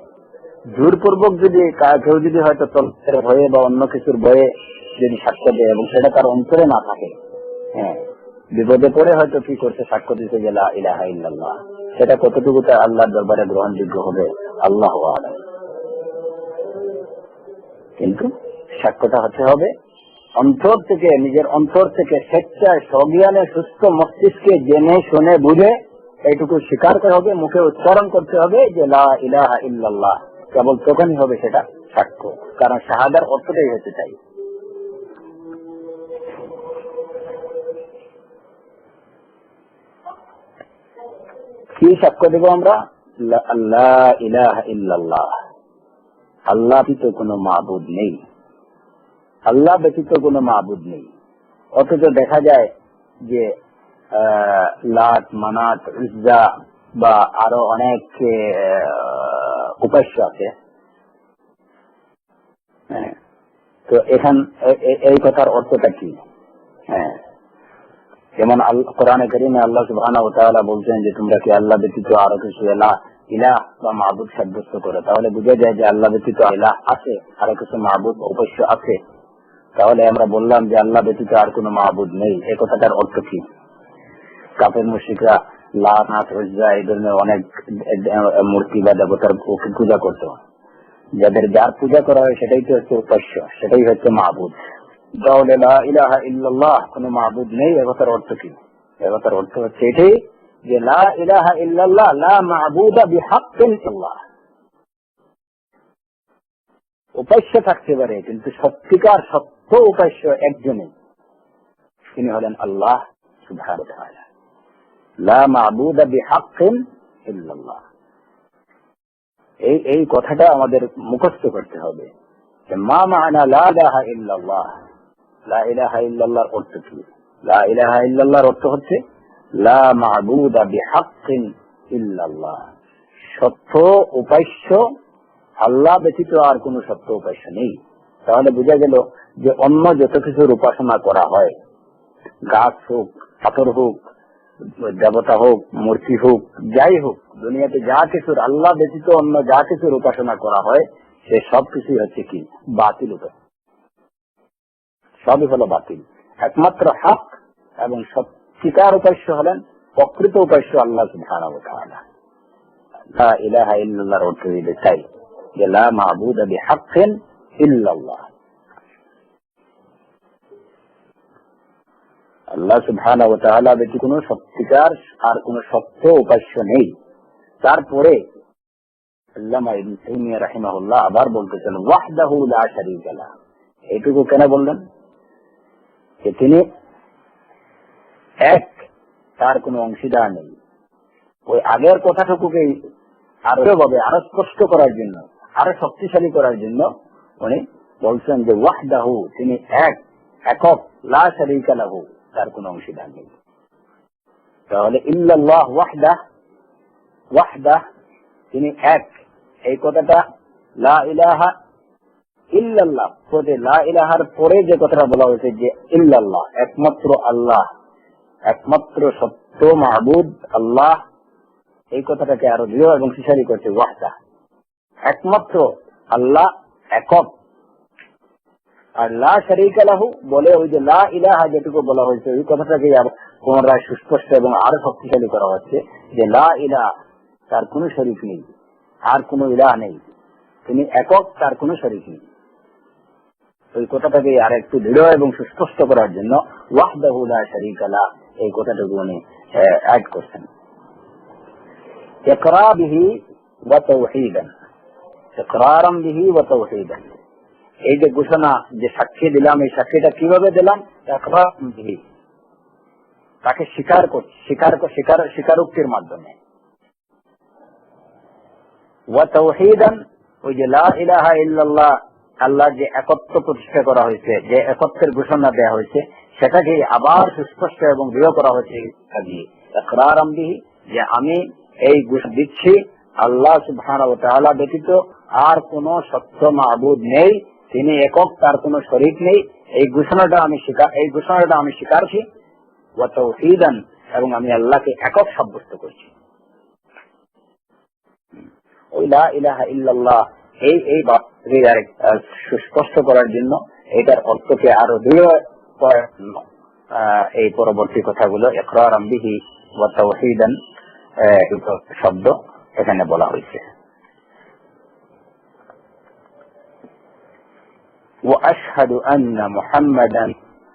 Speaker 1: জোরপূর্বক যদি কেউ যদি হয়তো তন্ত্রের ভয়ে বা অন্য কিছুর ভয়ে যদি সাক্ষ্য দেয় এবং সেটা তার অন্তরে না থাকে, হ্যাঁ, বিপদে পড়ে হয়তো কি করছে, সাক্ষ্য দিতে যে লা ইলাহা ইল্লাল্লাহ, সেটা কতটুকু তার আল্লাহর দরবারে গ্রহণযোগ্য হবে আল্লাহু আ'লাম। কিন্তু সাক্ষ্যটা হতে হবে অন্তর থেকে, নিজের অন্তর থেকে স্বেচ্ছায় স্বজ্ঞানে সুস্থ মস্তিষ্কে জেনে শুনে বুঝে এইটুকু স্বীকার করতে হবে, মুখে উচ্চারণ করতে হবে যে লা ইলাহা ইল্লাল্লাহ। কেবল তখনই হবে সেটা সাক্ষ্য, কারণ শাহাদার অর্থটাই হচ্ছে তাই। কি সাক্ষ্য দেব আমরা? লা ইলাহা ইল্লাল্লাহ, আল্লাহ ব্যতীত কোনো মাবুদ নেই, আল্লাহ ব্যতীত কোনো মাবুদ নেই। অথচ দেখা যায় যে লাত, মানাত, উজ্জা বা আরো অনেক উপাস্য আছে। তো এখান এই কথার অর্থটা কি? যেমন কোরআনে কারীমে আল্লাহ সুবহানাহু ওয়া তাআলা বলছেন যে তোমরা কি আল্লাহ ব্যতীত আরো কিছু ইলাহ বা মাবুদ সাব্যস্ত করো, তাহলে বোঝা যায় যে আল্লাহ ব্যতীত ইলাহ আছে, আরো কিছু মাবুদ উপাস্য আছে। তাহলে আমরা বললাম যে আল্লাহ ব্যতীত আর কোনো মাবুদ নেই, এই কথাটার অর্থ কি? কাফের মুশরিকরা লাত, উজ্জা এই ধরনের অনেক মূর্তি বা দেবতার পূজা করত, যার পূজা করা হয় সেটাই তো হচ্ছে উপাস্য, সেটাই হচ্ছে মাবুদ। তাহলে লা ইলাহা ইল্লাল্লাহ, কোনো মাবুদ নেই, এ কথার অর্থ কি? এ কথার অর্থ হচ্ছে এটাই যে লা ইলাহা ইল্লাল্লাহ, লা মাবুদা বিহাক্কিন ইল্লাল্লাহ। উপাস্য থাকতে পারে কিন্তু সত্যিকার সত্য উপাস্য একজনই, তিনি হলেন আল্লাহ সুবহানাহু ওয়া তাআলা। লা মাবুদা বিহাক্কিন ইল্লাল্লাহ, এই কথাটা আমাদের মুখস্থ করতে হবে। মা মা'না লা ইলাহা ইল্লাল্লাহ, লা ইলাহা ইল্লাল্লাহর অর্থ কি? লা ইলাহা ইল্লাল্লাহর অর্থ হচ্ছে লা মা'বুদা বিহাক্কিন ইল্লাল্লাহ, সত্য উপাস্য আল্লাহ ব্যতীত আর কোন সত্য উপাস্য নেই। তাহলে বোঝা গেল যে অন্য যত কিছুর উপাসনা করা হয়, গাছ হোক, পাথর হোক, দেবতা হোক, মূর্তি হোক, যাই হোক, দুনিয়াতে যা কিছুর আল্লাহ ব্যতীত অন্য যা কিছুর উপাসনা করা হয় সে সব কিছুই হচ্ছে কি? বাতিল উপাসনা, সবই হলো বাতিল। একমাত্র হক এবং সত্যিকার উপাস্য হলেন, প্রকৃত উপাস্য আল্লাহ সুবহানাহু ওয়া তাআলা। লা ইলাহা ইল্লাল্লাহর অর্থ এটাই যে লা মা'বুদা বিহাক্কিন ইল্লাল্লাহ, আল্লাহ সুবহানাহু ওয়া তাআলা ব্যতীত কোনো সত্যিকার আর কোন সত্য উপাস্য নেই। তারপরে আল্লামা ইবনে তাইমিয়া রাহিমাহুল্লাহ আবার বলতেছেন ওয়াহদাহু লা শারীকা লাহু। এইটুকু কেন বললেন? যে তিনি এক, তার কোনো অংশীদার নেই। ওই আগের কথাটুকুকে আরো ভাবে আরো স্পষ্ট করার জন্য, আরো শক্তিশালী করার জন্য উনি বলছেন যে ওয়াহদাহু, তিনি এক, একক, লা শারীকা লাহু, তার কোনো অংশীদার নেই। তাহলে ইল্লাল্লাহ ওয়াহদাহ, ওয়াহদাহ তিনি এক, এই কথাটা লা ইলাহা ইল্লাল্লাহ পরে, লা ইলাহার পরে যে কথাটা বলা হয়েছে যে ইল্লাল্লাহ, একমাত্র আল্লাহ, একমাত্র সত্য মাবুদ আল্লাহ, এই কথাটাকে আরো দৃঢ় এবং শক্তিশালী করছে। ওয়াহদাহ, একমাত্র আল্লাহ, একক। আর লা শারীকা লাহু বলে ওই যে লা ইলাহা যেটুকু বলা হয়েছে ওই কথাটাকে পুনরায় সুস্পষ্ট এবং আরো শক্তিশালী করা হচ্ছে যে লা ইলাহা, তার কোনো শরীক নেই, আর কোনো ইলাহ নেই, তিনি একক, তার কোনো শরীক নেই। ওই কথাটাকে আর একটু দৃঢ় এবং সুস্পষ্ট করার জন্য ওয়াহদাহু লা শারীকা লাহু এই কথাটুকু উনি অ্যাড করছেন। ইকরার বিহি ওয়া তাওহীদান, ইকরারাম বিহি ওয়া তাওহীদান, এই যে ঘোষণা, যে সাক্ষী দিলাম, এই সাক্ষীটা কিভাবে দিলাম? ইকরারাম বিহি, তাকে স্বীকারোক্তির মাধ্যমে। ওয়া তাওহীদান, ওই যে লা ইলাহা ইল্লাল্লাহ, আল্লাহ যে একত্ব প্রতিষ্ঠা করা হয়েছে, যে একত্বের ঘোষণা দেওয়া হয়েছে, সেটাকে আবার সুস্পষ্ট এবং দৃঢ় করা হয়েছে। ইকরারাম বিহি, যে আমি এই ঘোষণা দিচ্ছি আল্লাহ সুবহানাহু ওয়া তাআলা ব্যতীত আর কোন সত্য মাবুদ নেই, তিনি একক, তার কোনো শরীক নেই, এই ঘোষণাটা আমি স্বীকারছি। ওয়া তাওহীদান, এবং আমি আল্লাহকে একক সাব্যস্ত করছি। ওই লা ইলাহা ইল্লাল্লাহ এই বাক্যকে সুস্পষ্ট করার জন্য, এটার অর্থকে আরো দৃঢ় করার জন্য এই পরবর্তী কথাগুলো ইকরারাম বিহি ওয়া তাওহীদান শব্দ এখানে বলা হয়েছে। ওয়া আশহাদু আন্না মুহাম্মাদান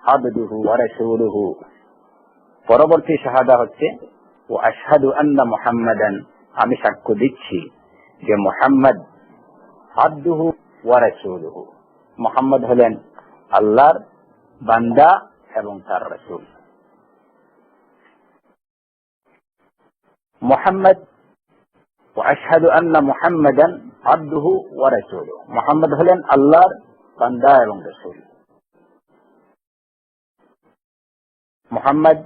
Speaker 1: আবদুহু ওয়া রাসূলুহু, পরবর্তী শাহাদা হচ্ছে ওয়া আশহাদু আন্না মুহাম্মাদান, আমি সাক্ষ্য দিচ্ছি যে মুহাম্মদ আবদুহু ওয়া রাসূলুহু। মুহাম্মদ হলেন আল্লাহর বান্দা এবং তার রাসূল। মুহাম্মদ ওয়া আশহাদু আন্না মুহাম্মাদান আবদুহু ওয়া রাসূলুহু। মুহাম্মদ হলেন আল্লাহর বান্দা এবং রাসূল। মুহাম্মদ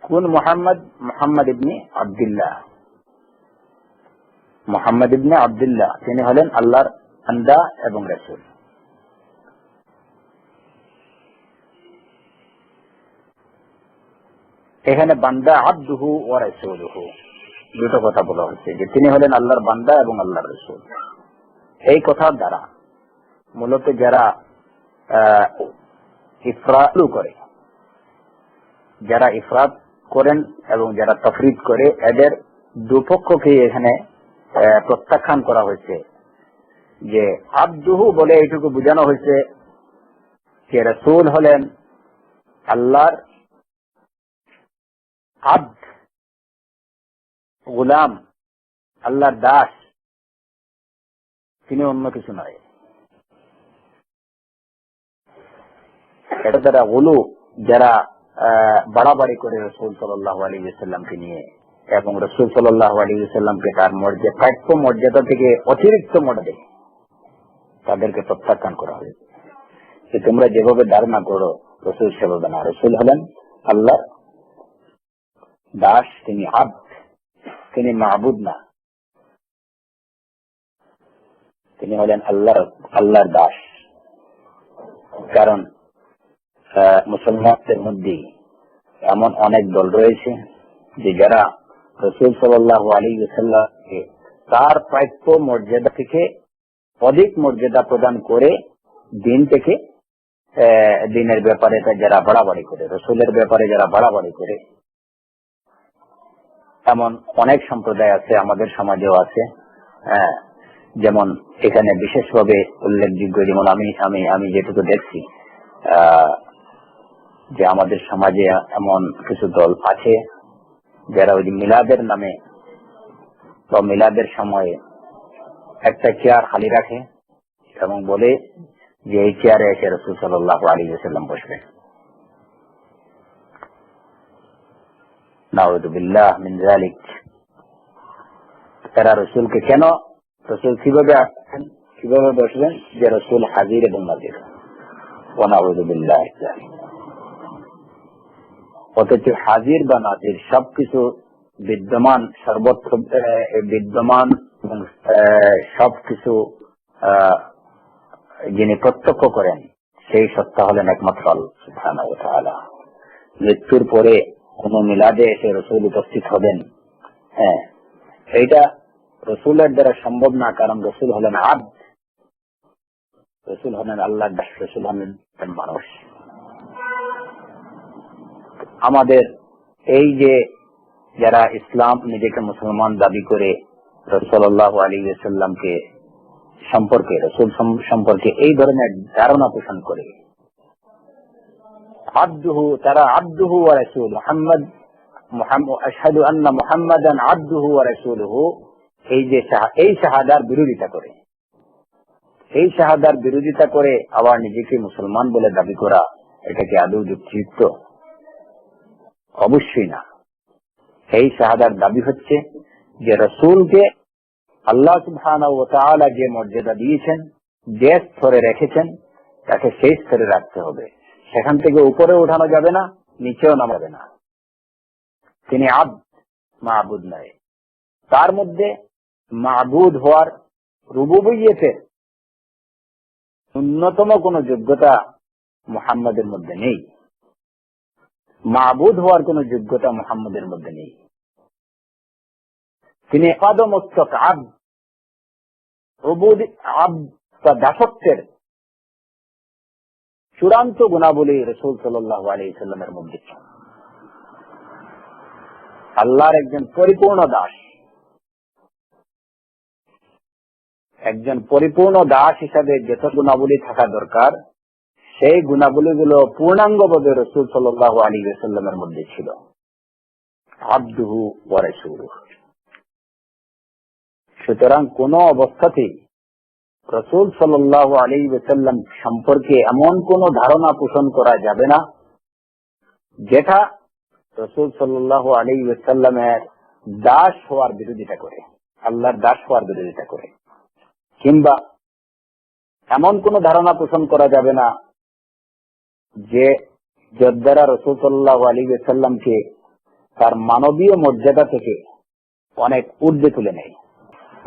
Speaker 1: কোন মুহাম্মদ? মুহাম্মদ ইবনে আব্দুল্লাহ। মুহাম্মদ ইবনে আব্দুল্লাহ তিনি হলেন আল্লাহর বান্দা এবং রাসূল। এখানে বান্দা আবদুহু ওয়া রাসূলুহু দুটো কথা বলা হচ্ছে, যে তিনি হলেন আল্লাহর বান্দা এবং আল্লাহর রাসূল। এই কথার দ্বারা মূলত যারা ইফরাত করে, যারা ইফরাত করেন এবং যারা তাফরিদ করে, এদের দুপক্ষকে এখানে প্রত্যাখ্যান করা হয়েছে। যে আবদুহু বলে এইটুকু বোঝানো হয়েছে যে রাসূল হলেন আল্লাহর আব্দ, গোলাম, আল্লাহর দাস, তিনি অন্য কিছু নয়। এটা যারা গুলু, যারা বাড়াবাড়ি করে রাসূল সাল্লাল্লাহু আলাইহি ওয়াসাল্লামকে নিয়ে এবং রাসূল সাল্লাল্লাহু আলাইহি ওয়াসাল্লামকে তার মর্যাদা, প্রাপ্য মর্যাদা থেকে অতিরিক্ত মর্যাদা, তাদেরকে প্রত্যাখ্যান করা হয়েছে। যে তোমরা যেভাবে ধারণা করো রাসূল সেভাবে না। রাসূল হলেন আল্লাহর দাস, তিনি আব্দ, তিনি মাবুদ না, তিনি হলেন আল্লাহর দাস। কারণ মুসলমানদের মধ্যে এমন অনেক দল রয়েছে যে যারা রাসূল সাল্লাল্লাহু আলাইহি ওয়াসাল্লামকে তার প্রাপ্য মর্যাদা থেকে অধিক মর্যাদা প্রদান করে দিন থেকে দিনের ব্যাপারে যারা বাড়াবাড়ি করে, রাসূলের ব্যাপারে যারা বাড়াবাড়ি করে, এমন অনেক সম্প্রদায় আছে, আমাদের সমাজেও আছে। যেমন এখানে বিশেষভাবে উল্লেখযোগ্য, যেমন আমি যেটুকু দেখছি, যে আমাদের সমাজে এমন কিছু দল আছে যারা ওই মিলাদের নামে বা মিলাদের সময়ে একটা চেয়ার খালি রাখে এবং বলে যে এই চেয়ারে এসে রাসূল সাল্লাল্লাহু আলাইহি ওয়াসাল্লাম বসবেন। নাউযু বিল্লাহ মিন যালিক। তারা রাসূলকে কেন, রাসূল কিভাবে আসবেন, কিভাবে বসবেন, যে রাসূল হাজির এবং নাজির। ওয়া নাউযু বিল্লাহ। অথচ হাজির বা নাজির সবকিছু বিদ্যমান, সর্বত্র বিদ্যমান এবং সবকিছু যিনি প্রত্যক্ষ করেন সেই সত্তা হলেন একমাত্র আল্লাহ সুবহানাহু ওয়া তাআলা। মৃত্যুর পরে কোন মিলাদে এসে রাসূল উপস্থিত হবেন, এইটা রাসূলের দ্বারা সম্ভব না। কারণ রাসূল হলেন আব্দ, রাসূল হলেন আল্লাহর দাস, রাসূল হলেন মানুষ। আমাদের এই যে যারা ইসলাম নিজেকে মুসলমান দাবি করে রাসূল সাল্লাল্লাহু আলাইহি ওয়াসাল্লামকে সম্পর্কে, রাসূল সম্পর্কে এই ধরনের ধারণা পোষণ করে, আব্দুহু, তারা আব্দুহু ওয়া রাসূল, মুহাম্মদ আশহাদু আন্না মুহাম্মাদান আব্দুহু ওয়া রাসূলুহু, এই শাহাদার বিরোধিতা করে, এই শাহাদার বিরোধিতা করে আবার নিজেকে মুসলমান বলে দাবি করা, এটা কি আদৌ যুক্তিযুক্ত? অবশ্যই না। এই শাহাদার দাবি হচ্ছে যে রাসূলকে আল্লাহ সুবহানাহু ওয়া তাআলা যে মর্যাদা দিয়েছেন, যে স্তরে রেখেছেন, তাকে সেই স্তরে রাখতে হবে। সেখান থেকে উপরে উঠানো যাবে না, নিচেও নামা যাবে না। তিনি আব্দ, মাবুদ নয়। তার মধ্যে মাবুদ হওয়ার, রুবুবিয়্যতের ন্যূনতম কোন যোগ্যতা মুহাম্মদের মধ্যে নেই। মাবুদ হওয়ার কোন যোগ্যতা মুহাম্মদের মধ্যে নেই। তিনি পাদমস্তক আব্দ, বা দাসত্বের চূড়ান্ত গুণাবলী রাসূল সাল্লাল্লাহু আলাইহি ওয়াসাল্লামের মধ্যে। আল্লাহর একজন পরিপূর্ণ দাস, একজন পরিপূর্ণ দাস হিসাবে যত গুণাবলী থাকা দরকার, সেই গুণাবলীগুলো পূর্ণাঙ্গভাবে রাসূল সাল্লাল্লাহু আলাইহি ওয়াসাল্লামের মধ্যে ছিল। আবদুহু ওয়া রাসূলুহু। সুতরাং কোন অবস্থাতেই রাসূল সাল্লাল্লাহু আলাইহি ওয়াসাল্লাম সম্পর্কে এমন কোন ধারণা পোষণ করা যাবে না যেটা রাসূল সাল্লাল্লাহু আলাইহি ওয়াসাল্লামের দাস হওয়ার বিরোধিতা করে, আল্লাহর দাস হওয়ার বিরোধিতা করে। কিংবা এমন কোন ধারণা পোষণ করা যাবে না যে যার দ্বারা রাসূল সাল্লাল্লাহু আলাইহি ওয়াসাল্লামকে তার মানবীয় মর্যাদা থেকে অনেক ঊর্ধ্বে তুলে নেয়।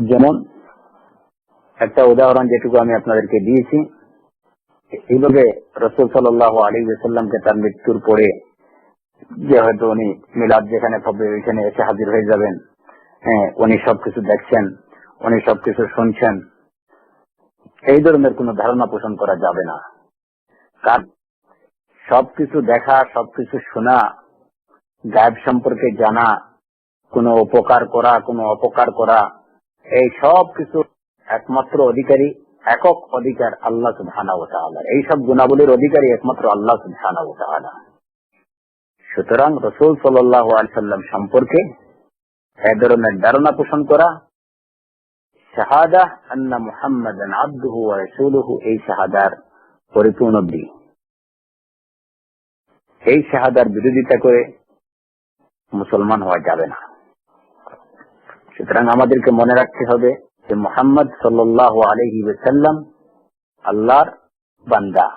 Speaker 1: যেমন একটা উদাহরণ যেটুকু আমি আপনাদেরকে দিয়েছি, এইভাবে রাসূল সাল্লাল্লাহু আলাইহি ওয়াসাল্লামকে তার মৃত্যুর পরে যে হয়তো উনি মিলাদ যেখানে হবে ওইখানে এসে হাজির হয়ে যাবেন, উনি সবকিছু দেখছেন, উনি সবকিছু শুনছেন, এই ধরনের কোন ধারণা পোষণ করা যাবে না। কারণ সবকিছু দেখা, সবকিছু শোনা, গায়েব সম্পর্কে জানা, কোনো উপকার করা, কোনো অপকার করা, এই সব কিছু একমাত্র অধিকারী, একক অধিকার আল্লাহ সুবহানাহু ওয়া তাআলা। এই সব গুণাবলীর অধিকারী একমাত্র আল্লাহ সুবহানাহু ওয়া তাআলা। সুতরাং রাসূল সাল্লাল্লাহু আলাইহি ওয়াসাল্লাম সম্পর্কে এই ধরনের ধারণা পোষণ করা, শাহাদা আন্না মুহাম্মাদান আবদুহু ওয়া রাসূলুহু, এই শাহাদার পরিপূর্ণ দিক। এই শাহাদার বিরোধিতা করে মুসলমান হওয়া যাবে না। সুতরাং আমাদেরকে মনে রাখতে হবে যে মুহাম্মদ সাল্লাল্লাহু আলাইহি ওয়াসাল্লাম আল্লাহর বান্দা,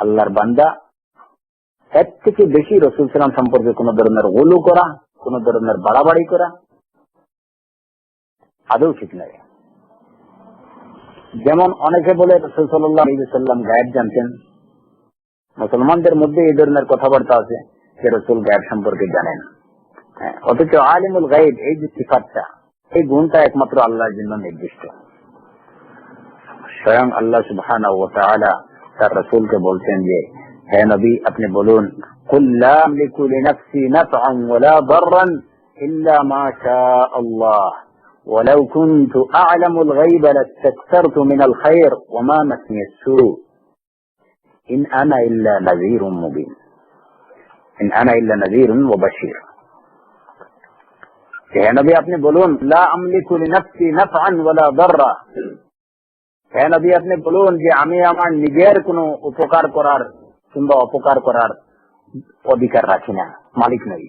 Speaker 1: আল্লাহর বান্দা। এর থেকে বেশি রাসূল সাল্লাল্লাহু আলাইহি ওয়াসাল্লাম সম্পর্কে কোন ধরনের গুলু করা, কোন ধরনের বাড়াবাড়ি করা আদৌ ঠিক নয়। যেমন অনেকে বলে রাসূল সাল্লাল্লাহু আলাইহি ওয়াসাল্লাম গায়েব জানতেন। মুসলমানদের মধ্যে এই ধরনের কথাবার্তা আছে যে রাসূল গায়েব সম্পর্কে জানেন, অথচ আলিমুল গায়ব এই যে সিফাতটা, এই গুণটা একমাত্র আল্লাহর জন্য নির্দিষ্ট। স্বয়ং আল্লাহ সুবহানাহু ওয়া তাআলা তার রাসূলকে বলছেন যে, হে নবী আপনি বলুন, কুল লা আমলিকু লিনাফসি নাফআন ওয়ালা দাররান ইল্লা মা শাআল্লাহ ওয়ালাউ কুনতু আ'লামুল গায়বা লাস্তাকসারতু মিনাল খায়র ওয়া মা মাসনিয়াস সু ইন আনা ইল্লা নাযীরুম মুবিন, ইন আনা ইল্লা নাযীরুন ওয়া বাশীর। হে নবী আপনি বলুন, লা আমলিকু লিনাফসি নাফআন ওয়ালা দাররা, হে নবী আপনি বলুন যে আমি আমার নিজের কোনো উপকার করার কিংবা অপকার করার অধিকার রাখি না, মালিক নই,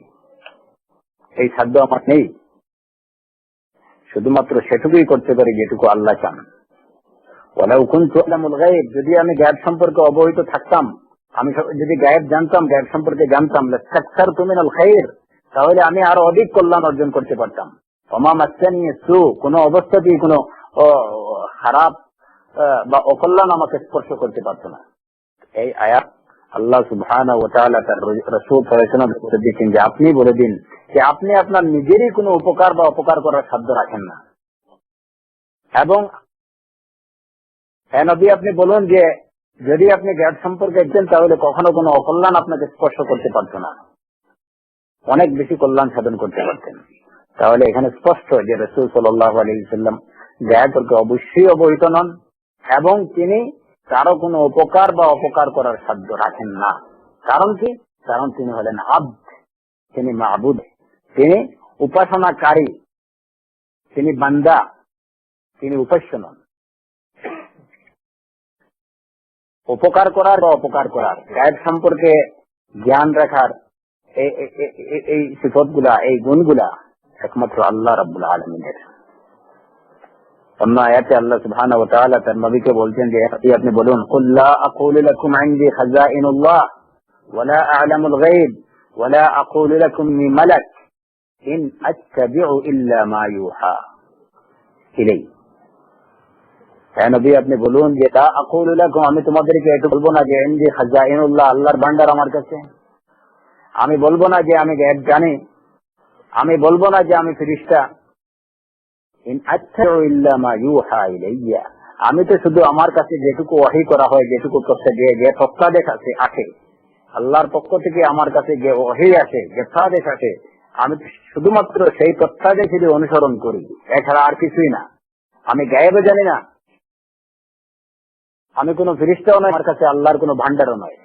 Speaker 1: এই সাধ্য আমার নেই। শুধুমাত্র সেটুকুই করতে পারি যেটুকু আল্লাহ চান। ওয়ালাউ কুনতু আ'লামুল গায়ব, যদি আমি গায়েব সম্পর্কে অবহিত থাকতাম, আমি যদি গায়েব জানতাম, গায়েব সম্পর্কে জানতাম, লাস্তাকসারতু মিনাল খায়র, তাহলে আমি আরো অধিক কল্যাণ অর্জন করতে পারতাম। ওয়া মা মাসসানিয়াস সু, কোনো অবস্থাতেই কোনো খারাপ বা অকল্যাণ আমাকে স্পর্শ করতে পারত না। এই আয়াত আল্লাহ সুবহানাহু ওয়া তাআলা তার রাসূল সাল্লাল্লাহু আলাইহি ওয়াসাল্লাম বলে দিয়েছেন যে আপনি বলে দিন যে আপনি আপনার নিজেরই কোনো উপকার বা অপকার করার সাধ্য রাখেন না, এবং হে নবী আপনি বলুন যে যদি আপনি গায়েব সম্পর্কে জানতেন তাহলে কখনো কোনো অকল্যাণ আপনাকে স্পর্শ করতে পারত না, অনেক বেশি কল্যাণ সাধন করতে পারতেন। তাহলে এখানে স্পষ্ট যে রাসূল সাল্লাল্লাহু আলাইহি ওয়াসাল্লাম গায়েব সম্পর্কে অবশ্যই অবহিত নন, এবং তিনি কারো কোনো উপকার বা অপকার করার সাধ্য রাখেন না। কারণ কি? কারণ তিনি হলেন আব্দ, তিনি মাবুদ, তিনি উপাসনাকারী, তিনি বান্দা, তিনি উপাস্য নন। উপকার করার বা অপকার করার, গায়েব সম্পর্কে জ্ঞান রাখার এই সিফতগুলা, এই গুণগুলা একমাত্র আল্লাহ রাব্বুল আলামিনের। অন্য আয়াতে আল্লাহ সুবহানাহু ওয়া তাআলা তার নবীকে বলছেন যে আপনি বলুন, কুল লা আকুলু লাকুম ইনদি খাযাইনুল্লাহ ওয়া লা আ'লামুল গায়ব ওয়া লা আকুলু লাকুম নি মালাক ইন আত্তাবিউ ইল্লা মা ইউহা ইলাই। হে নবী আপনি বলুন যে লা আকুলু লাকুম, আমি তোমাদেরকে এটা বলবো না যে ইনদি খাযাইনুল্লাহ, আল্লাহর ভান্ডার আমার কাছে। আমি বলবো না যে আমি গায়েব জানি, আমি বলবো না যে আমি ফেরেশতা। ইন আত্তাবিউ ইল্লা মা ইউহা ইলাইয়া, আমি তো শুধু আমার কাছে যেটুকু ওহী করা হয়, যেটুকু যে তথ্যাদেশ আছে আল্লাহর পক্ষ থেকে আমার কাছে যে ওহী আছে, যে তথ্যাদেশ আছে, আমি শুধুমাত্র সেই তথ্যাদেশই অনুসরণ করি, এছাড়া আর কিছুই না। আমি গায়েব জানি না, আমি কোনো ফেরেশতাও নয়, আমার কাছে আল্লাহর কোনো ভান্ডারও নয়।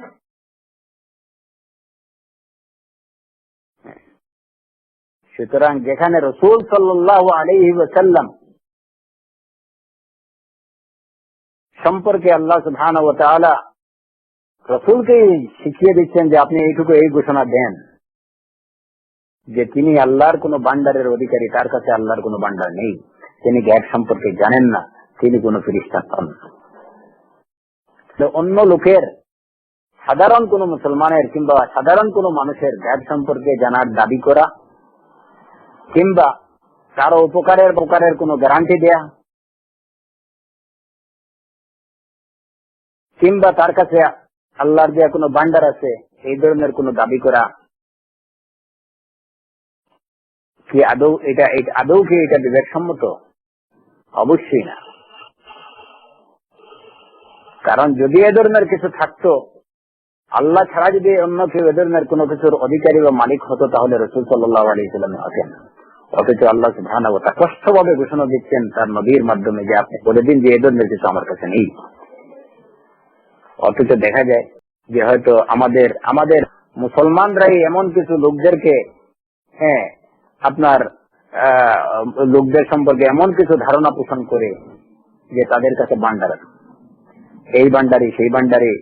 Speaker 1: সুতরাং যেখানে রাসূল সাল্লাল্লাহু আলাইহি ওয়াসাল্লাম সম্পর্কে আল্লাহ সুবহানাহু ওয়া তাআলা রাসূলকে শিখিয়ে দিচ্ছেন যে আপনি এইটুকু এই ঘোষণা দেন যে তিনি আল্লাহর কোন ভান্ডারের অধিকারী, তার কাছে আল্লাহর কোন ভান্ডার নেই, তিনি গায়েব সম্পর্কে জানেন না, তিনি কোন ফেরেশতা নন। অন্য লোকের, সাধারণ কোন মুসলমানের কিংবা সাধারণ কোন মানুষের গায়েব সম্পর্কে জানার দাবি করা কিংবা কারো উপকারের কোন গ্যারান্টি দেয়া কিংবা তার কাছে আল্লাহর দেয়া কোনো ভান্ডার আছে এই ধরনের কোন দাবি করা কি আদৌ কি এটা বিবেকসম্মত? অবশ্যই না। কারণ যদি এ ধরনের কিছু থাকতো, আল্লাহ ছাড়া যদি অন্য কেউ এ ধরনের কোন কিছুর অধিকারী বা মালিক হতো, তাহলে রাসূল সাল্লাল্লাহু আলাইহি ওয়াসাল্লাম হতেন। অথচ আল্লাহ সুবহানাহু ওয়া তাআলা স্পষ্টভাবে ঘোষণা দিচ্ছেন তার নবীর মাধ্যমে যে আপনি বলে দিন যে এ ধরনের কিছু আমার কাছে নেই। অথচ দেখা যায় যে হয়তো আমাদের মুসলমানরাই এমন কিছু লোকদেরকে আপনার লোকদের সম্পর্কে এমন কিছু ধারণা পোষণ করে যে তাদের কাছে ভান্ডার আছে, এই ভান্ডারি সেই ভান্ডারি,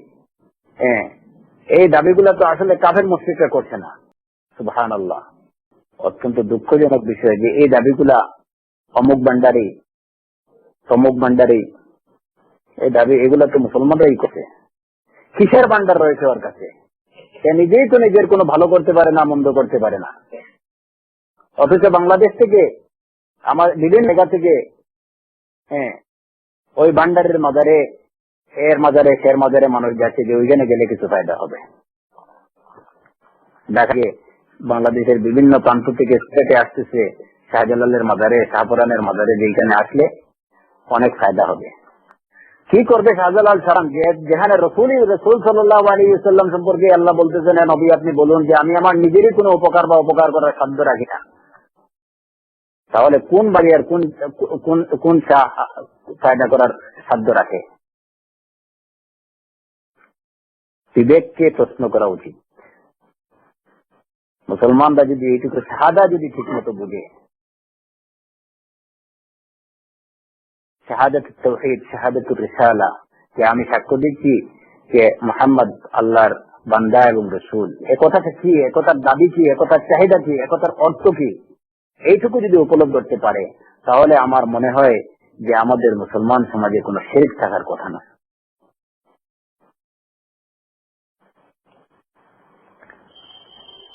Speaker 1: এই দাবিগুলো তো আসলে কাফের মুশরিকরা করছে না। সুবহানাল্লাহ, অত্যন্ত দুঃখজনক বিষয় যে এই দাবিগুলা অমুক ভান্ডারি তমুক ভান্ডারি, এই দাবি এগুলা তো মুসলমানরাই করছে। কিসের ভান্ডার রয়েছে ওর কাছে? সে নিজেই তো নিজের কোনো ভালো করতে পারে না, মন্দ করতে পারে না। অথচ বাংলাদেশ থেকে আমার বিভিন্ন জায়গা থেকে ওই ভান্ডারের মাজারে শের মাজারে মানুষ যাচ্ছে যে ওইখানে গেলে কিছু ফায়দা হবে। দেখে বাংলাদেশের বিভিন্ন প্রান্ত থেকে স্টেটে আসতেছে শাহজালালের মাজারে, শাহপুরানের মাজারে, যেখানে আসলে অনেক ফায়দা হবে। কি করবে শাহজালাল সালাম? যেখানে রাসূল সাল্লাল্লাহু আলাইহি ওয়াসাল্লাম সম্পর্কে আল্লাহ বলতেছেন, নবী আপনি বলুন যে আমি আমার নিজেরই কোনো উপকার বা উপকার করার সাধ্য রাখি না। তাহলে কোন বাড়ি আর কোন ফায়দা করার সাধ্য রাখে? বিবেককে প্রশ্ন করা উচিত। মুসলমানরা যদি এইটুকু শাহাদা যদি ঠিক মতো বুঝে, শাহাদাতুত তাওহীদ, শাহাদাতুর রিসালা, যে আমি সাক্ষ্য দিচ্ছি যে মুহাম্মদ আল্লাহর বান্দা এবং রাসূল, একথাটা কি, একথার দাবি কি, একথার চাহিদা কি, একথার অর্থ কি, এইটুকু যদি উপলব্ধ করতে পারে, তাহলে আমার মনে হয় যে আমাদের মুসলমান সমাজে কোনো শিরক থাকার কথা না।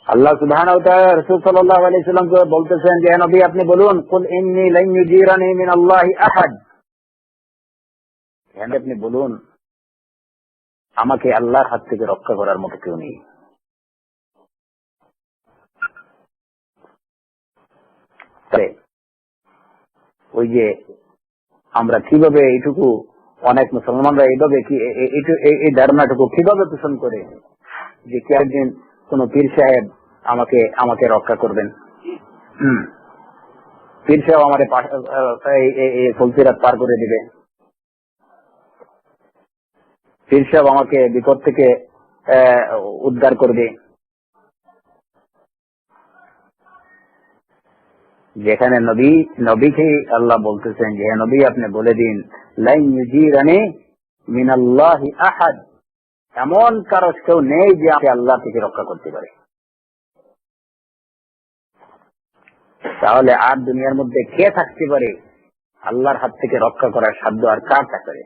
Speaker 1: আল্লাহ সুবহানাহু ওয়া তাআলা রাসূল সাল্লাল্লাহু আলাইহি ওয়াসাল্লামকে বলতেছেন যে নবী আপনি বলুন, কুল ইন্নী লান ইউজিরানি মিনাল্লাহি আহাদ, আপনি বলুন আমাকে আল্লাহর হাত থেকে রক্ষা করার মতো কেউ নেই। ওই যে আমরা কিভাবে এইটুকু, অনেক মুসলমানরা এইভাবে এই ধারণাটুকু কিভাবে পোষণ করে যে কে একদিন কোন পীর সাহেব আমাকে রক্ষা করবেন, পীর সাহেব আমার ফুলসিরাত পার করে দিবে, পীর সাহেব আমাকে বিপদ থেকে উদ্ধার করবে। যেখানে নবীকে আল্লাহ বলতেছেন যে নবী আপনি বলে দিন লান ইউজিরানি মিনাল্লাহি আহাদ, এমন কারো কেউ নেই যে আমাকে আল্লাহ থেকে রক্ষা করতে পারে। তাহলে আর দুনিয়ার মধ্যে কে থাকতে পারে আল্লাহর হাত থেকে রক্ষা করার সাধ্য আর কার থাকতে?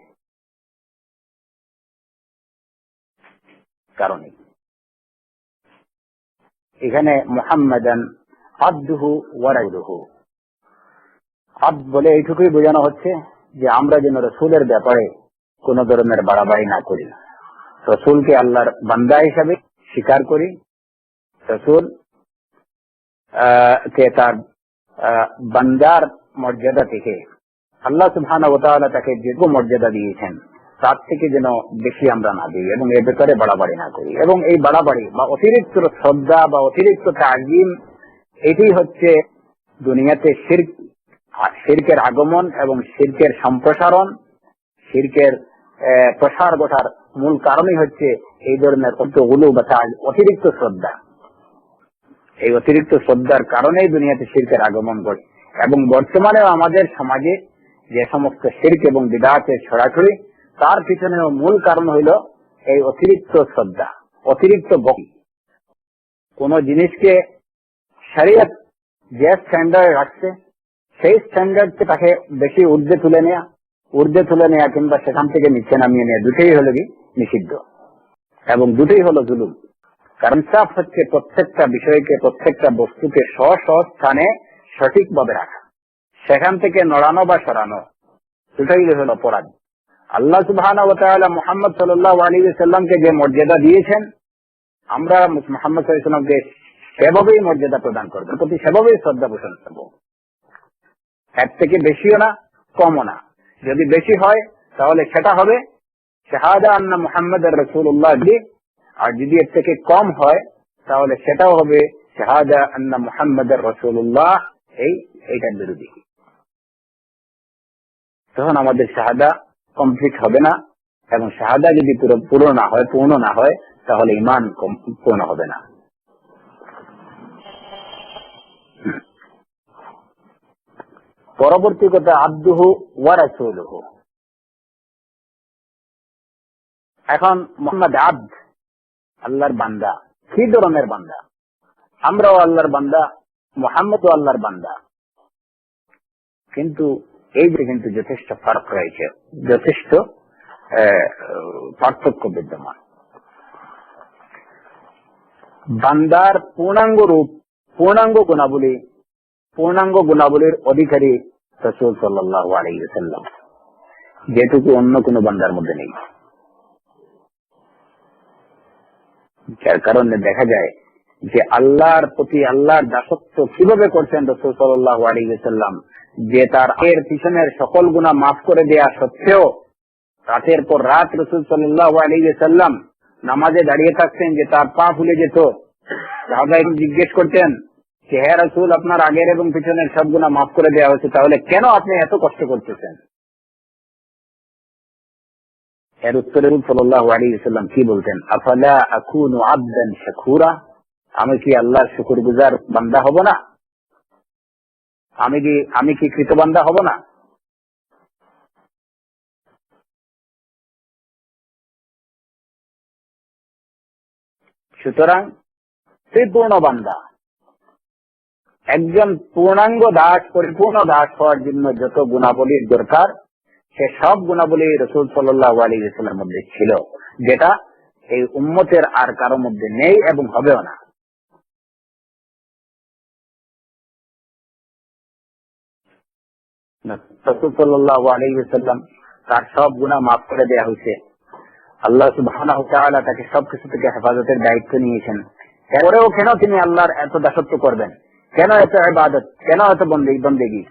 Speaker 1: কারণ এখানে মুহাম্মাদান আবদুহু ওয়া রাসূলুহু, আবদ বলে এইটুকুই বোঝানো হচ্ছে যে আমরা যেন রাসূলের ব্যাপারে কোন ধরনের বাড়াবাড়ি না করি, রাসূলকে আল্লাহর বান্দা হিসাবে স্বীকার করি, রাসূল কে তার বান্দার মর্যাদা থেকে আল্লাহ সুবহানাহু ওয়া তাআলা তাকে যে মর্যাদা দিয়েছেন তার থেকে যেন বেশি আমরা না দিই এবং এর ব্যাপারে বাড়াবাড়ি না করি। এবং এই বাড়াবাড়ি বা অতিরিক্ত শ্রদ্ধা বা অতিরিক্ত তাজিম, এটি হচ্ছে দুনিয়াতে শিরকের আগমন এবং শিরকের সম্প্রসারণ, শিরকের প্রসার ঘটার মূল কারণই হচ্ছে এই ধরনের গুলো বা অতিরিক্ত শ্রদ্ধা। এই অতিরিক্ত শ্রদ্ধার কারণেই দুনিয়াতে শিরকের আগমন ঘটে। এবং বর্তমানে আমাদের সমাজে যে সমস্ত শিরক এবং বিদআতের ছড়াছড়ি, তার পিছনেও মূল কারণ হইল এই অতিরিক্ত শ্রদ্ধা, অতিরিক্ত ভক্তি। কোন জিনিসকে শরীয়ত যে স্ট্যান্ডার্ড রাখছে সেই স্ট্যান্ডার্ডকে তাকে বেশি ঊর্ধ্বে তুলে নেয়া কিংবা সেখান থেকে নিচে নামিয়ে নেয়া, দুটোই হলো কি নিষিদ্ধ এবং দুটোই হলো জুলুম। কারণ সাফ হচ্ছে প্রত্যেকটা বিষয়কে, প্রত্যেকটা বস্তুকে স্ব স্থানে সঠিকভাবে রাখা, সেখান থেকে নড়ানো বা সরানো, দুটাই হলো অপরাধ। আল্লাহ সুবহানাহু ওয়া তাআলা মুহাম্মদ সাল্লাল্লাহু আলাইহি ওয়াসাল্লামকে যে মর্যাদা দিয়েছেন, আমরা মুহাম্মদ সাল্লাল্লাহু আলাইহি ওয়াসাল্লামকে সেভাবেই মর্যাদা প্রদান করবো, প্রতি সেভাবেই শ্রদ্ধা পোষণ করবো। এর থেকে বেশিও না, কমও না। যদি বেশি হয় তাহলে সেটা হবে শাহাদা আন্না মুহাম্মাদুর রাসূলুল্লাহ, আর যদি এর থেকে কম হয় তাহলে সেটাও হবে শাহাদা আন্না মুহাম্মাদুর রাসূলুল্লাহ, এইটার বিরোধী। তখন আমাদের শাহাদা কমপ্লিট হবে না, এবং শাহাদা যদি পূর্ণ না হয় তাহলে ঈমান পূর্ণ হবে না। পরবর্তী কথা, আবদুহু ওয়া রাসূলুহু। এখন মুহাম্মদ আব্দ, আল্লাহর বান্দা। কি ধরনের বান্দা? আমরাও আল্লাহর বান্দা, মুহাম্মদও আল্লাহর বান্দা, কিন্তু এই যে কিন্তু যথেষ্ট ফারাক রয়েছে, যথেষ্ট পার্থক্য বিদ্যমান। বান্দার পূর্ণাঙ্গ রূপ, পূর্ণাঙ্গ গুণাবলীর অধিকারী রাসূল সাল্লাল্লাহু আলাইহি ওয়াসাল্লাম, যেটুকু অন্য কোন বান্দার মধ্যে নেই। যার কারণে দেখা যায় যে আল্লাহর প্রতি আল্লাহর দাসত্ব কিভাবে করছেন রাসূল সাল্লাল্লাহু আলাইহি ওয়াসাল্লাম, যে তার এর পিছনের সকল গুনাহ মাফ করে দেয়া সত্ত্বেও রাতের পর রাত রাসূল সাল্লাল্লাহু আলাইহি ওয়াসাল্লাম নামাজে দাঁড়িয়ে থাকতেন, যে তার পা ফুলে যেত। সাহাবায়ে জিজ্ঞেস করতেন যে হে রাসূল, আপনার আগের এবং পিছনের সব গুনাহ মাফ করে দেওয়া হয়েছে, তাহলে কেন আপনি এত কষ্ট করতেছেন? এর উত্তরে রাসূল সাল্লাল্লাহু আলাইহি ওয়াসাল্লাম কি বলতেন? আফালা আকুনু আবদান শাকুরা, আমি কি আল্লাহর শুকরগুজার বান্দা হব না? আমি কি কৃত বান্দা হব না? সুতরাং পরিপূর্ণ বান্দা, একজন পূর্ণাঙ্গ দাস, পরিপূর্ণ দাস হওয়ার জন্য যত গুণাবলীর দরকার, সে সব গুণাবলী রাসূল সাল্লাল্লাহু আলাইহি ওয়াসাল্লামের মধ্যে ছিল, যেটা এই উম্মতের আর কারো মধ্যে নেই এবং হবেও না। রাসূল সাল্লাল্লাহু আলাইহি ওয়াসাল্লাম তার সব গুনাহ মাফ করে দেয়া হয়েছে। আল্লাহ সুবহানাহু ওয়া তাআলা তাকে সবকিছু থেকে হেফাজতের দায়িত্ব নিয়েছেন। এরপরেও কেন তিনি আল্লাহর এত দাসত্ব করবেন? কেন এত ইবাদত? কেন এত বন্দেগী?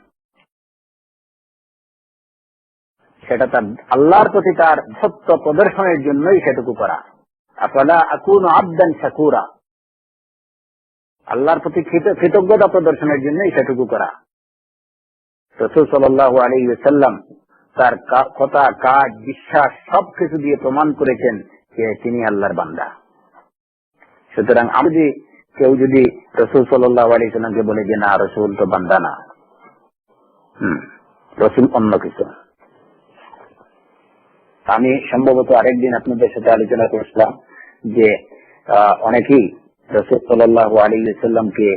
Speaker 1: সেটা তার আল্লাহর প্রতি তার সত্য প্রদর্শনের জন্যই সেটুকু করা। আফালা আকুনু আবদান শাকুরা, আল্লাহর প্রতি কৃতজ্ঞতা প্রদর্শনের জন্যই সেটুকু করা। রাসূল সাল্লাল্লাহু আলাইহি ওয়াসাল্লাম তার কথা, কাজ, বিশ্বাস সবকিছু দিয়ে প্রমাণ করেছেন যে তিনি আল্লাহর বান্দা। সুতরাং কেউ যদি রাসূল সাল্লাল্লাহু আলাইহি ওয়াসাল্লামকে বলে যে না, রাসূল তো বান্দা না, রাসূল অন্য কিছু। আমি সম্ভবত আরেকদিন আপনাদের সাথে আলোচনা করেছিলাম যে অনেকেই রাসূল সাল্লাল্লাহু আলাইহি ওয়াসাল্লামকে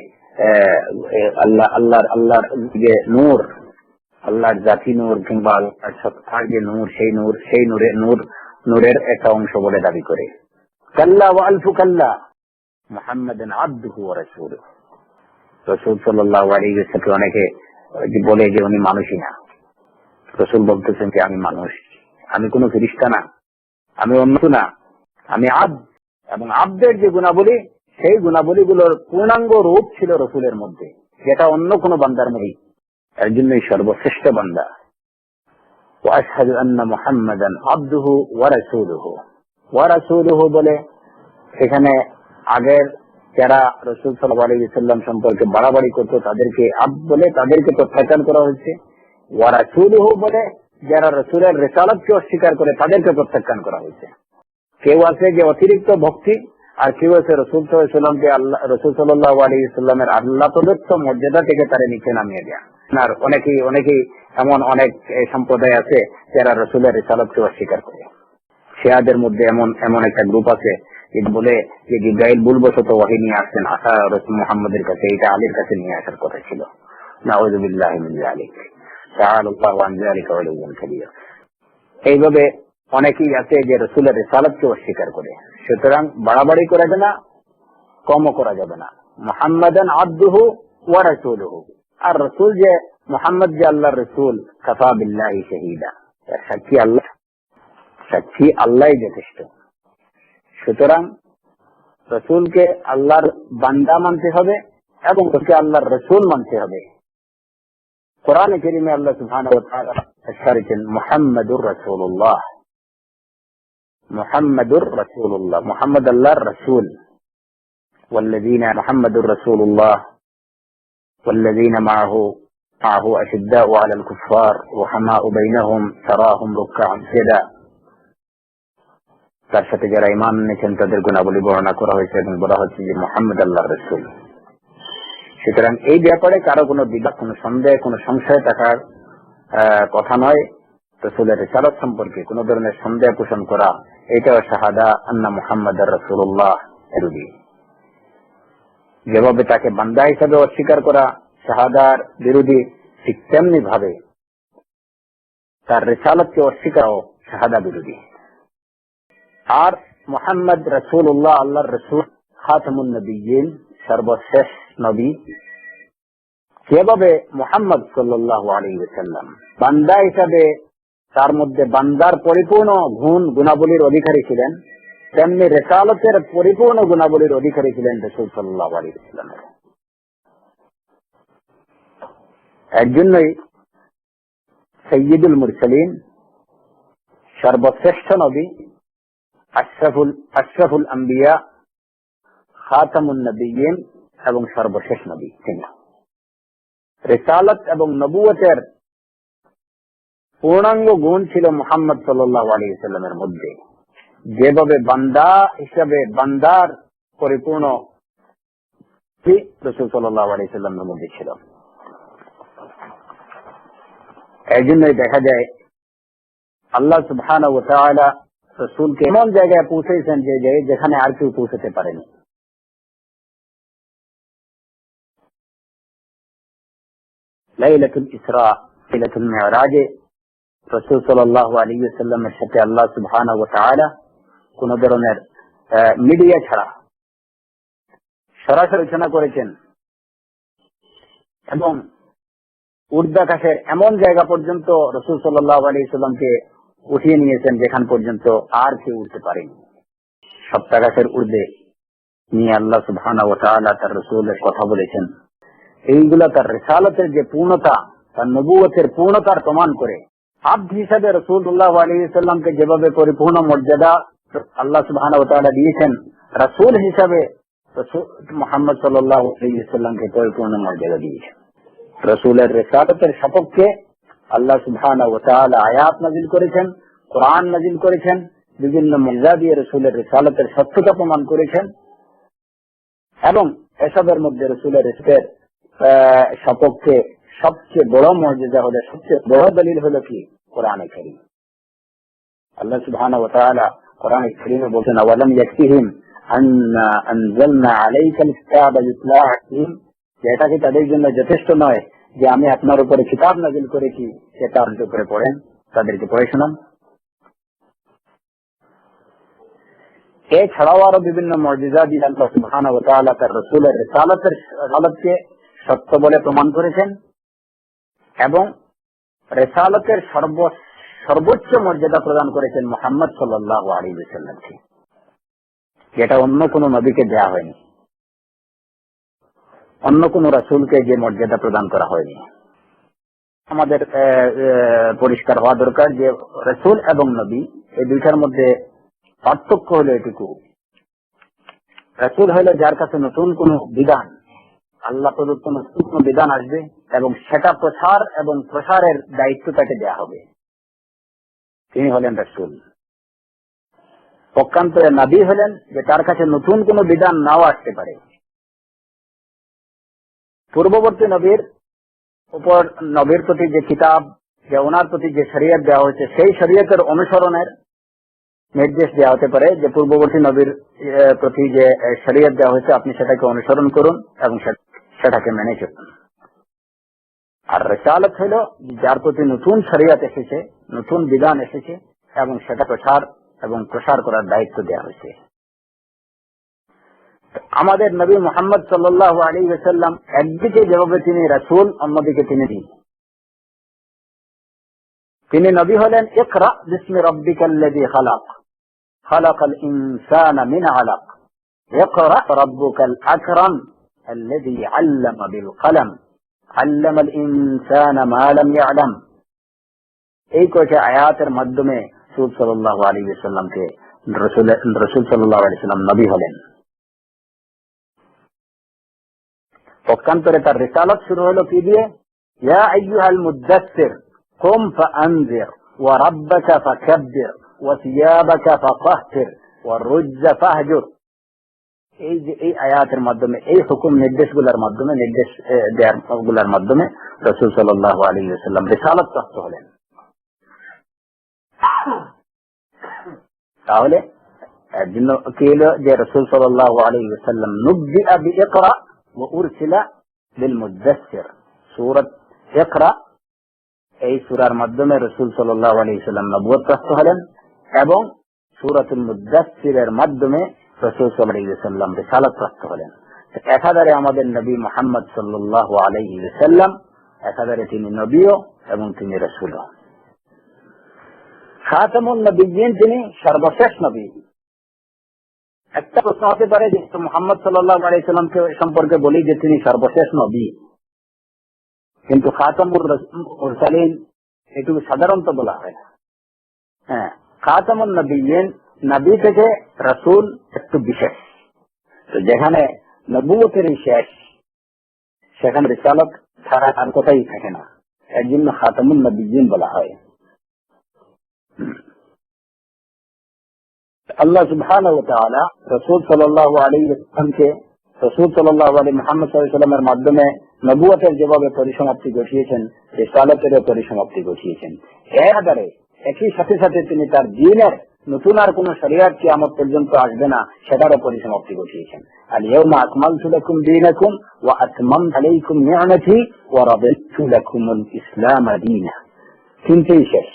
Speaker 1: আল্লাহর যে নূর, আল্লাহর জাতি নূর কিংবা আল্লাহর সত্তার যে নূর, সেই নূরের একটা অংশ বলে দাবি করে। কাল্লা ওয়া আলফু কাল্লা, মুহাম্মাদুন আবদুহু ওয়া রাসূলুহু। রাসূল সাল্লাল্লাহু আলাইহি ওয়াসাল্লাম অনেকে বলে যে উনি মানুষই না। রাসূল বলতেছেন যে আমি মানুষ, আমি কোনো ফেরেশতা না, আমি অন্য না, আমি আব্দ। এবং আব্দের যে গুণাবলী, সেই গুণাবলীগুলোর পূর্ণাঙ্গ রূপ ছিল রাসূলের মধ্যে, যেটা অন্য কোনো বান্দার মধ্যে। এর জন্যই সর্বশ্রেষ্ঠ বান্দা। ওয়া আশহাদু আন্না মুহাম্মাদান আবদুহু ওয়া রাসূলুহু। ওয়া রাসূলুহু বলে সেখানে আগের যারা রাসূল সাল্লাল্লাহু আলাইহি ওয়াসাল্লাম সম্পর্কে বাড়াবাড়ি করতো তাদেরকে আব্দ বলে তাদেরকে প্রত্যাখ্যান করা হয়েছে। ওয়া রাসূলুহু বলে যারা রাসূলের রিসালাতকে অস্বীকার করে তাদেরকে প্রত্যাখ্যান করা হয়েছে। কেউ আছে যে অতিরিক্ত ভক্তি, আর কেউ আছে রাসূল সাল্লাল্লাহু আলাইহি ওয়াসাল্লামকে রাসূল সাল্লাল্লাহু আলাইহি ওয়াসাল্লামের আল্লাহ প্রদত্ত মর্যাদা থেকে তারে নিচে নামিয়ে দেয়া। আর অনেকেই এমন অনেক সম্প্রদায় আছে যারা রসুলের রিসালাতকে অস্বীকার করে। শিয়াদের মধ্যে এমন একটা গ্রুপ আছে বলে যে জিবরাইল ভুলবশত ওহী নিয়ে আসছেন আসা রসুল মুহাম্মদের কাছে, এটা আলীর কাছে নিয়ে আসার কথা ছিল। নাউযু বিল্লাহি মিন যালিক, তাআলাল্লাহু আন যালিকা ওয়ালিয়্যুন কাবীর। এইভাবে অনেকেই আছে যে রসুলের রিসালাতকে অস্বীকার করে। সুতরাং বাড়াবাড়ি করা যাবে না, কমও করা যাবে না। মুহাম্মাদান আবদুহু ওয়া রাসূলুহু, আর রসুল যে মুহাম্মদ যে আল্লাহর রসুল, কাফা বিল্লাহি শাহীদা, সাক্ষী আল্লাহই যথেষ্ট। সুতরাং রসুলকে আল্লাহর বান্দা মানতে হবে এবং তাকে আল্লাহর রসুল মানতে হবে। কোরআনে কারীমে আল্লাহ সুবহানাহু ওয়া তাআলা বলেছেন মুহাম্মাদুর রাসূলুল্লাহ, মুহাম্মাদুর রাসূলুল্লাহ, মুহাম্মদ আল্লাহর রাসূল। والذين محمد رسول الله والذين معه أشداء على الكفار رحماء بينهم تراهم ركعا سجدا। তার সাথে যারা ঈমান এনেছেন তাদের গুণাবলী বর্ণনা করা হয়েছে এবং বলা হচ্ছে যে মুহাম্মদ আল্লাহর রাসূল। সুতরাং এই ব্যাপারে কারো কোনো দ্বিধা, কোনো সন্দেহ, কোনো সংশয় থাকার কথা নয়। রাসূলের রিসালাত সম্পর্কে কোনো ধরনের সন্দেহ পোষণ করা, এটাও শাহাদা আন্না মুহাম্মাদার রাসূলুল্লাহ বিরোধী। যেভাবে তাকে বান্দা হিসাবে অস্বীকার করা শাহাদার বিরোধী, ঠিক তেমনি ভাবে তার রিসালাতকে অস্বীকার শাহাদা বিরোধী। আর মুহাম্মদ রাসূলুল্লাহ, আল্লাহর রাসূল, খাতামুন নবিয়্যিন, সর্বশেষ নবী। যেভাবে মুহাম্মদ সাল্লাল্লাহু আলাইহি ওয়াসাল্লাম বান্দা হিসাবে তার মধ্যে বান্দার পরিপূর্ণ গুণাবলীর অধিকারী ছিলেন, তেমনি রিসালাতের পরিপূর্ণ গুণাবলীর অধিকারী ছিলেন রাসূল সাল্লাল্লাহু আলাইহি ওয়াসাল্লাম। এর জন্যই সাইয়্যিদুল মুরসালিন, সর্বশ্রেষ্ঠ নবী, আশরাফুল আম্বিয়া, খাতামুন নবিয়্যিন এবং সর্বশেষ নবী তিনি। রিসালাত এবং নবুয়তের পূর্ণাঙ্গ গুণ ছিল মুহাম্মদ সাল্লাল্লাহু আলাইহি ওয়াসাল্লামের মধ্যে। যেভাবে বান্দা হিসাবে বান্দার পরিপূর্ণ রাসূল সাল্লাল্লাহু আলাইহি ওয়াসাল্লামের মধ্যে ছিল। এই জন্যই দেখা যায় আল্লাহ সুবহানাহু ওয়া তাআলা রাসূলকে এমন জায়গায় পৌঁছেছেন যেখানে আর কেউ পৌঁছতে পারেনি। লাইলাতুল ইসরা, লাইলাতুল মিরাজে রাসূল সাল্লাল্লাহু আলাইহি ওয়াসাল্লামের সাথে আল্লাহ সুবহানাহু ওয়া তাআলা কোন ধরনের মিডিয়া ছাড়া সরাসরি আলোচনা করেছেন এবং ঊর্ধ্বাকাশের এমন জায়গা পর্যন্ত রাসূল সাল্লাল্লাহু আলাইহি ওয়াসাল্লামকে উঠিয়ে নিয়েছেন যেখান পর্যন্ত আর কেউ উঠতে পারেনি। সপ্তাকাশের ঊর্ধ্বে নিয়ে আল্লাহ সুবহানাহু ওয়া তাআলা তার রাসূলের কথা বলেছেন। এইগুলা তার রিসালাতের যে পূর্ণতা, তার নবুয়তের পূর্ণতার প্রমাণ করে। আব্দ হিসাবে রাসূলুল্লাহ আলাইহি ওয়াসাল্লামকে যেভাবে পরিপূর্ণ মর্যাদা আল্লাহ সুবহানাহু ওয়া তাআলা দিয়েছেন, রাসূল হিসাবে মুহাম্মদ সাল্লাল্লাহু আলাইহি ওয়াসাল্লামকে পরিপূর্ণ মর্যাদা দিয়েছেন। রাসূলের রিসালাতের সপক্ষে আল্লাহ সুবহানাহু ওয়া তাআলা আয়াত নাযিল করেছেন, কোরআন নাযিল করেছেন, বিভিন্ন মুজিজা দিয়ে রাসূলের রিসালাতের সত্যতা প্রমাণ করেছেন। এবং এসবের মধ্যে রাসূলের রিসালাতের সপক্ষে সবচেয়ে বড় মুজিজা হলো, সবচেয়ে বড় দলিল হলো কি? কোরআনে কারীম। আল্লাহ সুবহানাহু ওয়া তাআলা কোরআনে কারীমে বলেন, আওয়ালাম ইয়াকফিহিম আন্না আনজালনা আলাইকাল কিতাবা ইউতলা আলাইহিম, যেটা কি তাদের জন্য যথেষ্ট নয় যে আমি আপনার উপরে কিতাব নাযিল করেছি, সেটা আপনার উপরে পড়েন, তাদেরকে পড়ে শোনান। এছাড়াও আরো বিভিন্ন মুজিজা দিয়ে আল্লাহ সুবহানাহু ওয়া তাআলা তার রাসূলের রিসালাতকে সত্য বলে প্রমাণ করেছেন এবং রিসালাতের সর্বোচ্চ মর্যাদা প্রদান করেছেন মুহাম্মদ সাল্লাল্লাহু আলাইহি ওয়াসাল্লামকে, যেটা অন্য কোন নবীকে দেয়া হয়নি, অন্য কোন রাসূলকে যে মর্যাদা প্রদান করা হয়নি। আমাদের পরিষ্কার হওয়া দরকার যে রাসূল এবং নবী এই দুইটার মধ্যে পার্থক্য হলো এটুকু, রাসূল হলো যার কাছে নতুন কোন বিধান, আল্লাহ প্রদত্ত নতুন কোন বিধান আসবে এবং সেটা প্রচার এবং প্রসারের দায়িত্ব তাকে দেওয়া হবে, তিনি হলেন রাসূল। পক্ষান্তরে নবী হলেন যে তার কাছে নতুন কোন বিধান নাও আসতে পারে। পূর্ববর্তী নবীর প্রতি যে কিতাব যে ওনার প্রতি যে শরীয়ত দেওয়া হয়েছে সেই শরীয়তের অনুসরণের নির্দেশ দেওয়া হতে পারে, যে পূর্ববর্তী নবীর প্রতি যে শরীয়ত দেওয়া হয়েছে আপনি সেটাকে অনুসরণ করুন এবং সেটাকে মেনে চলুন। আর রিসালাত হল যার প্রতি নতুন শরীয়ত এসেছে, নতুন বিধান এসেছে এবং সেটা প্রসার করার দায়িত্ব দেওয়া হয়েছে। আমাদের নবী মুহাম্মদ সাল্লাল্লাহু আলাইহি ওয়াসাল্লাম একদিকে যেভাবে তিনি রাসূল, অন্যদিকে তিনি নবী হলেন ইকরা বিসমি রাব্বিকাল্লাযী খালাক খালাকাল ইনসানা মিন আলাক ইকরা রাব্বুকাল আকরাম আল্লাযী আল্লামা বিল কলম আল্লামাল ইনসানা মা লাম ইয়ালাম। এই কয়েকটি আয়াতের মাধ্যমে রাসূল সাল্লাল্লাহু আলাইহি ওয়াসাল্লামকে রাসূল সাল্লাল্লাহু আলাইহি ওয়াসাল্লাম নবী হলেন। পক্ষান্তরে তার রিসালাত শুরু হলো কি দিয়ে? ইয়া আইয়ুহাল মুদাসসির কুম ফাআনজির ওয়া রাব্বাকা ফাকাব্বির ওয়া সিয়াবাকা ফাতাহহির ওয়া রুজ্জা ফাহজুর। এই যে এই আয়াতের মাধ্যমে, এই হুকুম নির্দেশগুলোর মাধ্যমে রাসূল সাল্লাল্লাহু আলাইহি ওয়াসাল্লাম রিসালাত প্রাপ্ত হলেন। তাহলে এর জন্য কি হলো যে রাসূল সাল্লাল্লাহু আলাইহি ওয়াসাল্লাম নুব্বিআ বিইকরা ওয়া উরসিলা বিল মুদাসসির। সূরা ইকরা, এই সূরার মাধ্যমে রাসূল সাল্লাল্লাহু আলাইহি ওয়াসাল্লাম নবুয়ত প্রাপ্ত হলেন এবং সূরাতুল মুদাসসিরের মাধ্যমে রাসূল সাল্লাল্লাহু আলাইহি ওয়াসাল্লাম রিসালাত প্রাপ্ত হলেন। একাধারে আমাদের নবী মুহাম্মদ সাল্লাল্লাহু আলাইহি ওয়াসাল্লাম, একাধারে তিনি নবীও এবং তিনি রাসূলও। খাতামুন নবিয়্যিন, তিনি সর্বশেষ নবী। একটা প্রশ্ন হতে পারে যে মুহাম্মদ সাল্লাল্লাহু আলাইহি ওয়াসাল্লামকে সম্পর্কে বলি যে তিনি সর্বশেষ নবী, কিন্তু খাতামুর মুরসালিন এটুকু সাধারণত বলা হয় না। হ্যাঁ, খাতামুন নবিয়্যিন, নবী থেকে রাসূল একটু বিশেষ। তো যেখানে নবুয়তেরই শেষ, সেখানে রিসালাত ছাড়া আর কথাই থাকে না, এর জন্য খাতামুন নবিয়্যিন বলা হয়। আল্লাহ সুবহানাহু ওয়া তাআলা রাসূল সাল্লাল্লাহু আলাইহি ওয়াসাল্লামকে, রাসূল সাল্লাল্লাহু আলাইহি মুহাম্মদ সাল্লাল্লাহু আলাইহি ওয়াসাল্লামের মাধ্যমে নবুয়তের যেভাবে পরিসমাপ্তি ঘটিয়েছেন, রিসালাতেরও পরিসমাপ্তি ঘটিয়েছেন। এর আধারে একই সাথে সাথে তিনি তার দ্বীনের নতুন আর কোন শরীয়ত কিয়ামত পর্যন্ত আসবে না, সেটারও পরিসমাপ্তি ঘটিয়েছেন। আল ইয়াউমা আকমালতু লাকুম দীনাকুম ওয়া আতমামতু আলাইকুম নি'মাতি ওয়া রাদিতু লাকুমুল ইসলাম দীনা। তিনটেই শেষ।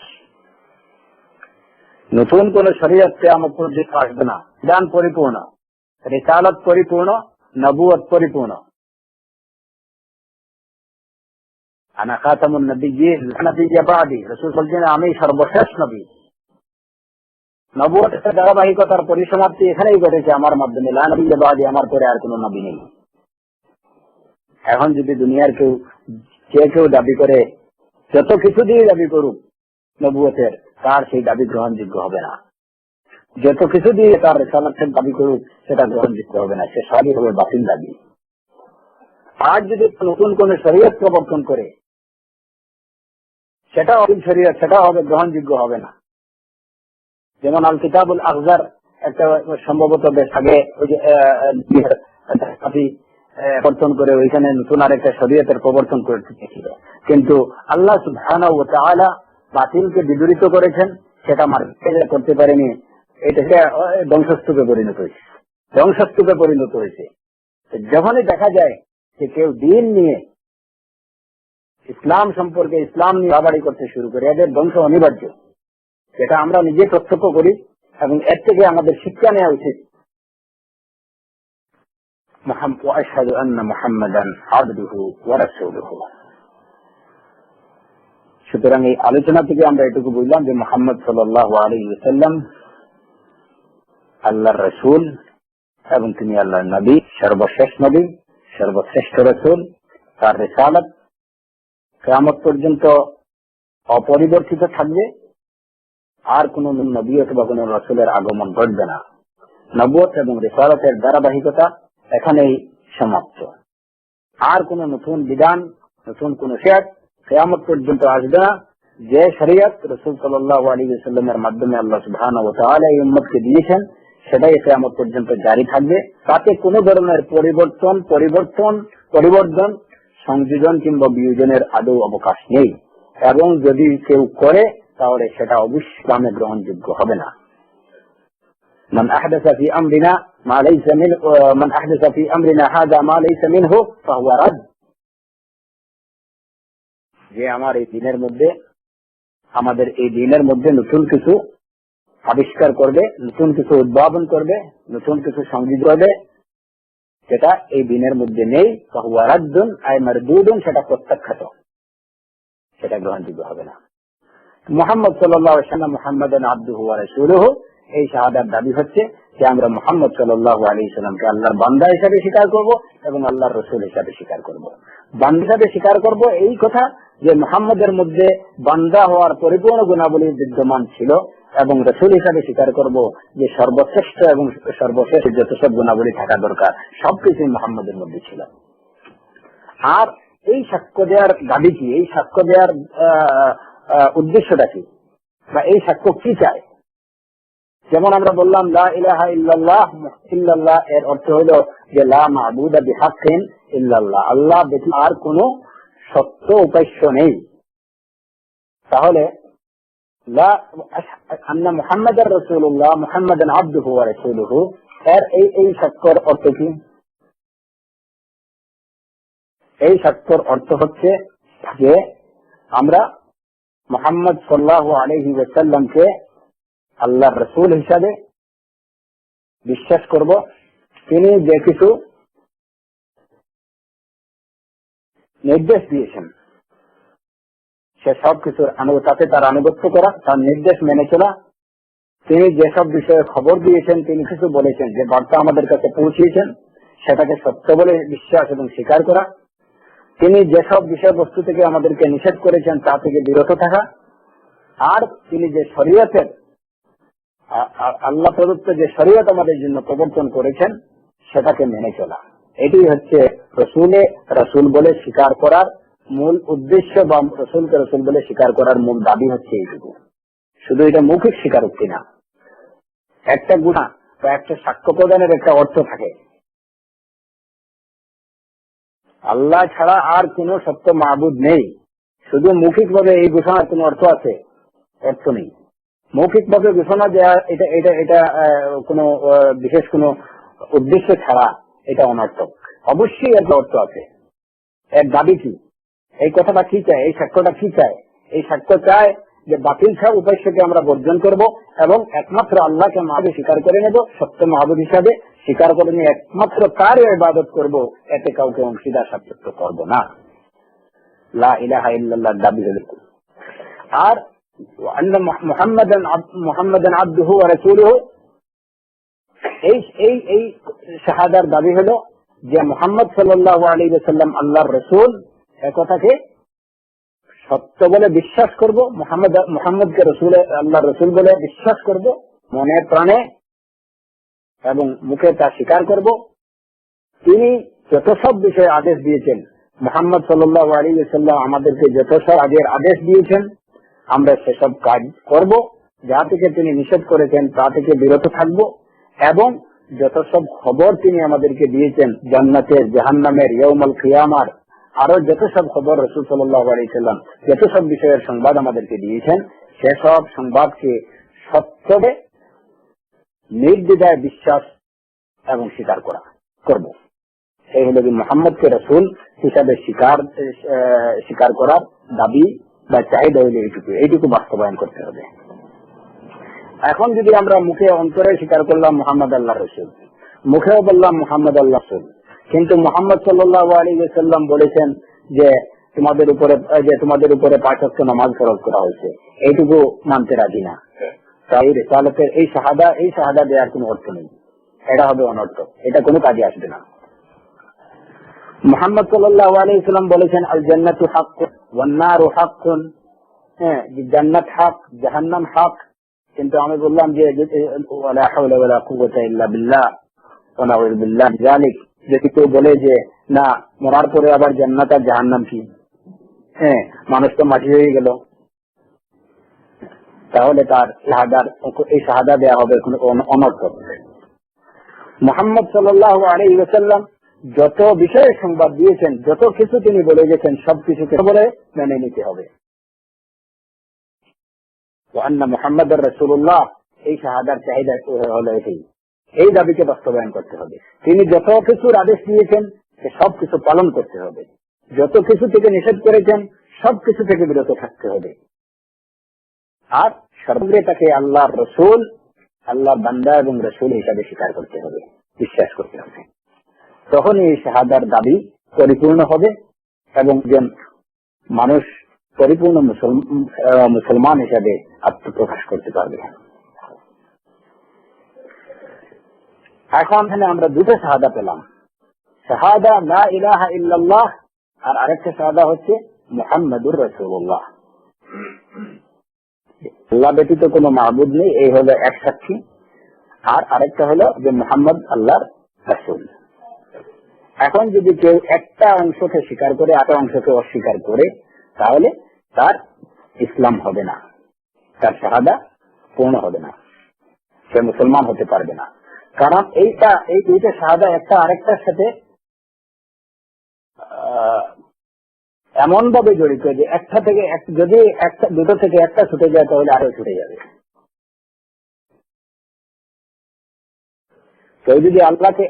Speaker 1: নতুন কোন শরীয়ত কিয়ামত পর্যন্ত আসবে না। বিধান পরিপূর্ণ, রিসালাত পরিপূর্ণ, নবুয়ত পরিপূর্ণ। আনা খাতামুন নবিয়্যিন নবিয়্যা বাদি, রাসূল বলছেন আমি সর্বশেষ নবী। নবুয়তের ধারাবাহিকতার পরিসমাপ্তি এখানেই ঘটেছে আমার মাধ্যমে। লা নবিয়্যা বাদি, আমার পরে আর কোন নবী নেই। এখন যদি দুনিয়ার কেউ দাবি করে, যত কিছু দিয়ে দাবি করুক নবুয়তের, তার সেই দাবি গ্রহণযোগ্য হবে না। যত কিছু দিয়ে তার রিসালাতের দাবি করুক, সেটা গ্রহণযোগ্য হবে না, সে সবই হবে বাতিল দাবি। আজ যদি নতুন কোন শরীয়ত প্রবর্তন করে, সেটা অবিল শরীয়ত, সেটা হবে গ্রহণযোগ্য হবে না। যেমন আল কিতাবুল আখজার একটা সম্ভবত বেশ আগে প্রবর্তন করে ওইখানে নতুন আরেকটা শরীয়তের প্রবর্তন করেছিল, কিন্তু আল্লাহ সুবহানাহু ওয়া তাআলা বাতিলকে বিদূরিত করেছেন, সেটা মার্কেটে করতে পারেনি। এটাকে ধ্বংসস্তূপে পরিণত হয়েছে। যখনই দেখা যায় যে কেউ দিন নিয়ে, ইসলাম সম্পর্কে, ইসলাম নিয়ে বাড়াবাড়ি করতে শুরু করে, এদের ধ্বংস অনিবার্য। যেটা আমরা নিজে প্রত্যক্ষ করি এবং এর থেকে আমাদের শিক্ষা নেওয়া উচিত। আশহাদু আন্না মুহাম্মাদান আবদুহু ওয়া রাসূলুহু। সুতরাং এই আলোচনা থেকে আমরা এটুকু বুঝলাম যে মুহাম্মদ সাল্লাল্লাহু আলাইহি ওয়াসাল্লাম আল্লাহর রাসূল এবং তিনি আল্লাহর নবী, সর্বশেষ নবী, সর্বশ্রেষ্ঠ রাসূল। তার রিসালাত কিয়ামত পর্যন্ত অপরিবর্তিত থাকবে। আর কোন নবী অথবা কোন রাসূলের আগমন ঘটবে না। নবুয়ত এবং রিসালাতের ধারাবাহিকতা এখানেই সমাপ্ত। আর কোন নতুন বিধান, নতুন কোন শরিয়ত কিয়ামত পর্যন্ত আসবে না। যে শরিয়ত রাসূল সাল্লাল্লাহু আলাইহি ওয়াসাল্লামের মাধ্যমে আল্লাহ সুবহানাহু ওয়া তাআলা এই উম্মতকে দিয়েছেন, সেটাই কিয়ামত পর্যন্ত জারি থাকবে। তাতে কোনো ধরনের পরিবর্তন, সংযোজন কিংবা বিয়োজনের আদৌ অবকাশ নেই। এবং যদি কেউ করে তাহলে সেটা অবশ্যই ইসলামে গ্রহণযোগ্য হবে না। মান আহদাসা ফি আমরিনা মা লাইসা মিনহু মান আহদাসা ফি আমরিনা হাযা মা লাইসা মিনহু ফাহুয়া রাদ। যে আমার এই দ্বীনের মধ্যে, আমাদের এই দ্বীনের মধ্যে নতুন কিছু আবিষ্কার করবে, নতুন কিছু উদ্ভাবন করবে, নতুন কিছু সংযোগ করবে, সেটা এই দ্বীনের মধ্যে নেই, ফাহুয়া রাদ্দুন আই মারদুদুন, সেটা প্রত্যাখ্যাত, সেটা গ্রহণযোগ্য হবে না। মুহাম্মদ সাল্লাল্লাহু আলাইহি ওয়াসাল্লাম মুহাম্মাদান আবদুহু ওয়া রাসূলুহু, এই শাহাদাত দাবি হচ্ছে যে আমরা মুহাম্মদ সাল্লাল্লাহু আলাইহি ওয়াসাল্লামকে আল্লাহর বান্দা হিসেবে স্বীকার করব এবং আল্লাহর রাসূল হিসেবে স্বীকার করব। বান্দা হিসেবে স্বীকার করব এই কথা যে মুহাম্মদের মধ্যে বান্দা হওয়ার পরিপূর্ণ গুণাবলী বিদ্যমান ছিল, এবং রাসূল হিসেবে স্বীকার করব যে সর্বশ্রেষ্ঠ এবং সর্বশেষ যত সব গুণাবলী থাকা দরকার সবকিছু মুহাম্মদের মধ্যে ছিল। আর এই সাক্ষ্য দেওয়ার দাবি কি, এই সাক্ষ্য দেওয়ার উদ্দেশ্যটা কি, বা এই সাক্ষ্য কি চায়? যেমন আমরা বললাম লা ইলাহা ইল্লাল্লাহ, ইল্লাল্লাহ এর অর্থ হলো যে লা মা'বুদা বিহাক্কিন ইল্লাল্লাহ, আল্লাহ ব্যতীত আর কোনো সত্য উপাস্য নেই। তাহলে লা আন্না মুহাম্মাদার রাসূলুল্লাহ মুহাম্মাদান আবদুহু ওয়া রাসূলুহু, এর এই সাক্ষ্যর অর্থ কি? এই সাক্ষ্যর অর্থ হচ্ছে যে আমরা মুহাম্মদ সাল্লাল্লাহু আলাইহি ওয়াসাল্লামকে আল্লাহর রাসূল হিসাবে বিশ্বাস করব। তিনি যে কিছু নির্দেশ দিয়েছেন সে সব কিছুর তাতে তার আনুগত্য করা, তার নির্দেশ মেনে চলা। তিনি যেসব বিষয়ে খবর দিয়েছেন, তিনি কিছু বলেছেন যে বার্তা আমাদের কাছে পৌঁছিয়েছেন, সেটাকে সত্য বলে বিশ্বাস এবং স্বীকার করা। তিনি যেসব বিষয়বস্তু থেকে আমাদেরকে নিষেধ করেছেন তা থেকে বিরত থাকা। আর তিনি যে শরীয়তের আল্লাহ প্রদত্ত যে শরীয়ত আমাদের জন্য প্রবর্তন করেছেন সেটাকে মেনে চলা। এটি হচ্ছে রাসূল বলে স্বীকার করার মূল উদ্দেশ্য, বা রাসূলকে রাসূল বলে স্বীকার করার মূল দাবি হচ্ছে এইটুকু। শুধু এটা মৌখিক স্বীকারোক্তি না, একটা গুনাহ বা একটা সাক্ষ্য প্রদানের একটা অর্থ থাকে। আল্লাহ ছাড়া আর কোন সত্য মাবুদ নেই, শুধু মৌখিক ভাবে এই ঘোষণার কোন অর্থ আছে? অর্থ নেই। মৌখিক ভাবে ঘোষণা দেওয়া এটা এটা এটা কোন বিশেষ কোন উদ্দেশ্য ছাড়া এটা অনর্থক। অবশ্যই এর অর্থ আছে। এর দাবি কি? এই কথাটা কি চায়? এই সাক্ষ্যটা কি চায়? এই সাক্ষ্য চায় যে বাতিল সব উপাস্যকে আমরা বর্জন করব এবং একমাত্র আল্লাহকে মাহবুদ স্বীকার করে নেব, সত্য মাহবুদ হিসাবে স্বীকার করে নিয়ে একমাত্র তারই ইবাদত করব, এতে কাউকে অংশীদার সাব্যস্ত করব না। লা ইলাহা ইল্লাল্লাহ দাবি হল। আর আন্না মুহাম্মাদান আবদুহু ওয়া রাসূলুহু, এই শাহাদার দাবি হলো যে মুহাম্মদ সাল্লাল্লাহু আলাইহি ওয়াসাল্লাম আল্লাহর রাসূল, একথাকে সত্য বলে বিশ্বাস করব। মুহাম্মদকে আল্লাহর রাসূল বলে বিশ্বাস করব মনে প্রাণে এবং মুখে তা স্বীকার করব। তিনি যত সব বিষয়ে আদেশ দিয়েছেন, মুহাম্মদ সাল্লাল্লাহু আলাইহি ওয়াসাল্লাম আমাদেরকে যত সব আদেশ দিয়েছেন আমরা সেসব কাজ করব। যা থেকে তিনি নিষেধ করেছেন তা থেকে বিরত থাকব, এবং যত সব খবর তিনি আমাদেরকে দিয়েছেন জান্নাতের, জাহান্নামের, ইয়াউমুল কিয়ামার, আরো যত সব খবর রাসূল সাল্লাল্লাহু আলাইহি ওয়াসাল্লাম যত সব বিষয়ের সংবাদ আমাদেরকে দিয়েছেন সেসব সংবাদকে সত্যে নির্দ্বিধায় বিশ্বাস এবং স্বীকার করব। এই হলো মুহাম্মদকে রাসূল হিসাবে স্বীকার করার দাবি বা চাহিদা হইলে এইটুকু বাস্তবায়ন করতে হবে। এখন যদি আমরা মুখে অন্তরে স্বীকার করলাম মুহাম্মদ আল্লাহর রাসূল, মুখেও বললাম মুহাম্মদ আল্লাহর রাসূল, কিন্তু মুহাম্মদ সাল্লাল্লাহু আলাইহি ওয়াসাল্লাম বলেছেন যে তোমাদের উপরে 5 ওয়াক্ত নামাজ ফরজ করা হয়েছে, এইটুকু মানতে রাজি না, তাই রিসালাতের এই শাহাদা দেওয়ার কোনো অর্থ নেই, এটা হবে অনর্থক, এটা কোনো কাজে আসবে না। মুহাম্মদ সাল্লাল্লাহু আলাইহি ওয়াসাল্লাম বলেছেন আল জান্নাতু হাক্কুন ওয়ান নারু হাক্কুন, জান্নাত হক, জাহান্নাম হক। কিন্তু আমি বললাম যে ওয়ালা হাওলা ওয়ালা কুওয়াতা ইল্লা বিল্লাহ ওয়া নাউযু বিল্লাহি মিন যালিক, যদি কেউ বলে যে না মরার পরে আবার জান্নাত আর জাহান্নাম কি, মানুষ তো মাটি হয়ে গেল, তাহলে তার এই শাহাদা দেয়া হবে অনর্থক। মুহাম্মদ সাল্লাল্লাহু আলাইহি ওয়াসাল্লাম যত বিষয়ে সংবাদ দিয়েছেন, যত কিছু তিনি বলে গেছেন সবকিছুকে বলে মেনে নিতে হবে। আন্না মুহাম্মাদুর রাসূলুল্লাহ, এই শাহাদার চাহিদা হলো এটাই। এই দাবিকে বাস্তবায়ন করতে হবে। তিনি যত কিছুর আদেশ দিয়েছেন সে সবকিছু পালন করতে হবে, যত কিছু থেকে নিষেধ করেছেন সবকিছু থেকে বিরত থাকতে হবে, আর সর্বত্র তাকে আল্লাহর রসুল, আল্লাহর বান্দা এবং রসুল হিসাবে স্বীকার করতে হবে, বিশ্বাস করতে হবে। তখন এই শাহাদার দাবি পরিপূর্ণ হবে এবং একজন মানুষ পরিপূর্ণ মুসলমান হিসাবে আত্মপ্রকাশ করতে পারবে। এখন এখানে আমরা দুটো শাহাদা পেলাম, শাহাদা লা ইলাহা ইল্লাল্লাহ, আর আরেকটা শাহাদা হচ্ছে মুহাম্মাদুর রাসূলুল্লাহ। আল্লাহ ব্যতীত কোনো মাবুদ নেই, এই হলো এক সাক্ষী। আর আরেকটা হলো যে মুহাম্মদ আল্লাহর রাসূল। এখন যদি কেউ একটা অংশকে স্বীকার করে আরেকটা অংশকে অস্বীকার করে, তাহলে তার ইসলাম হবে না, তার শাহাদা পূর্ণ হবে না, সে মুসলমান হতে পারবে না। কারণ এই দুইটা শাহাদা একটা আরেকটার সাথে এমন ভাবে জড়িত যে একটা থেকে যদি দুটো থেকে একটা ছুটে যায় তাহলে আরো ছুটে যাবে। কেউ যদি আল্লাহকে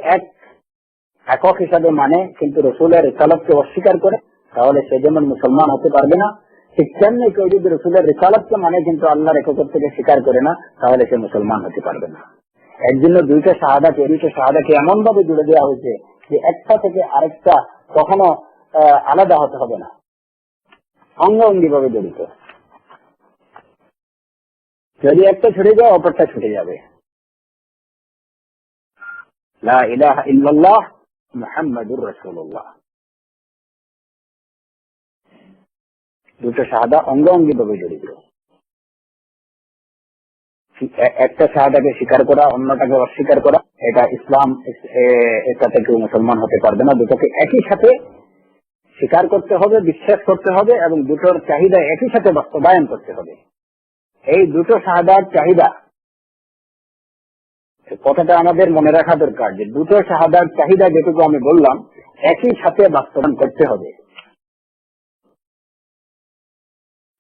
Speaker 1: একক হিসাবে মানে কিন্তু রসুলের রিসালাতকে অস্বীকার করে, তাহলে সে যেমন মুসলমান হতে পারবে না, ঠিক তেমনি কেউ যদি রসুলের রিসালাতকে মানে কিন্তু আল্লাহর একত্বকে স্বীকার করে না, তাহলে সে মুসলমান হতে পারবে না। এর জন্য দুইটা শাহাদাকে এমন ভাবে জুড়ে দেওয়া হয়েছে যে একটা থেকে আরেকটা কখনো আলাদা হতে হবে না, অঙ্গাঙ্গি ভাবে জড়িত। যদি একটা ছুটে যায় অপরটা ছুটে যাবে। লা ইলাহা ইল্লাল্লাহ মুহাম্মাদুর রাসূলুল্লাহ, দুটো শাহাদা অঙ্গাঙ্গি ভাবে জড়িত। একটা শাহাদাকে স্বীকার করা, অন্যটাকে অস্বীকার করা, এটা ইসলাম, এটাতে কেউ মুসলমান হতে পারবে না। দুটোকে একই সাথে স্বীকার করতে হবে, বিশ্বাস করতে হবে এবং দুটোর চাহিদা একই সাথে বাস্তবায়ন করতে হবে। এই দুটো শাহাদার চাহিদা, কথাটা আমাদের মনে রাখা দরকার যে দুটো শাহাদার চাহিদা যেটুকু আমি বললাম একই সাথে বাস্তবায়ন করতে হবে,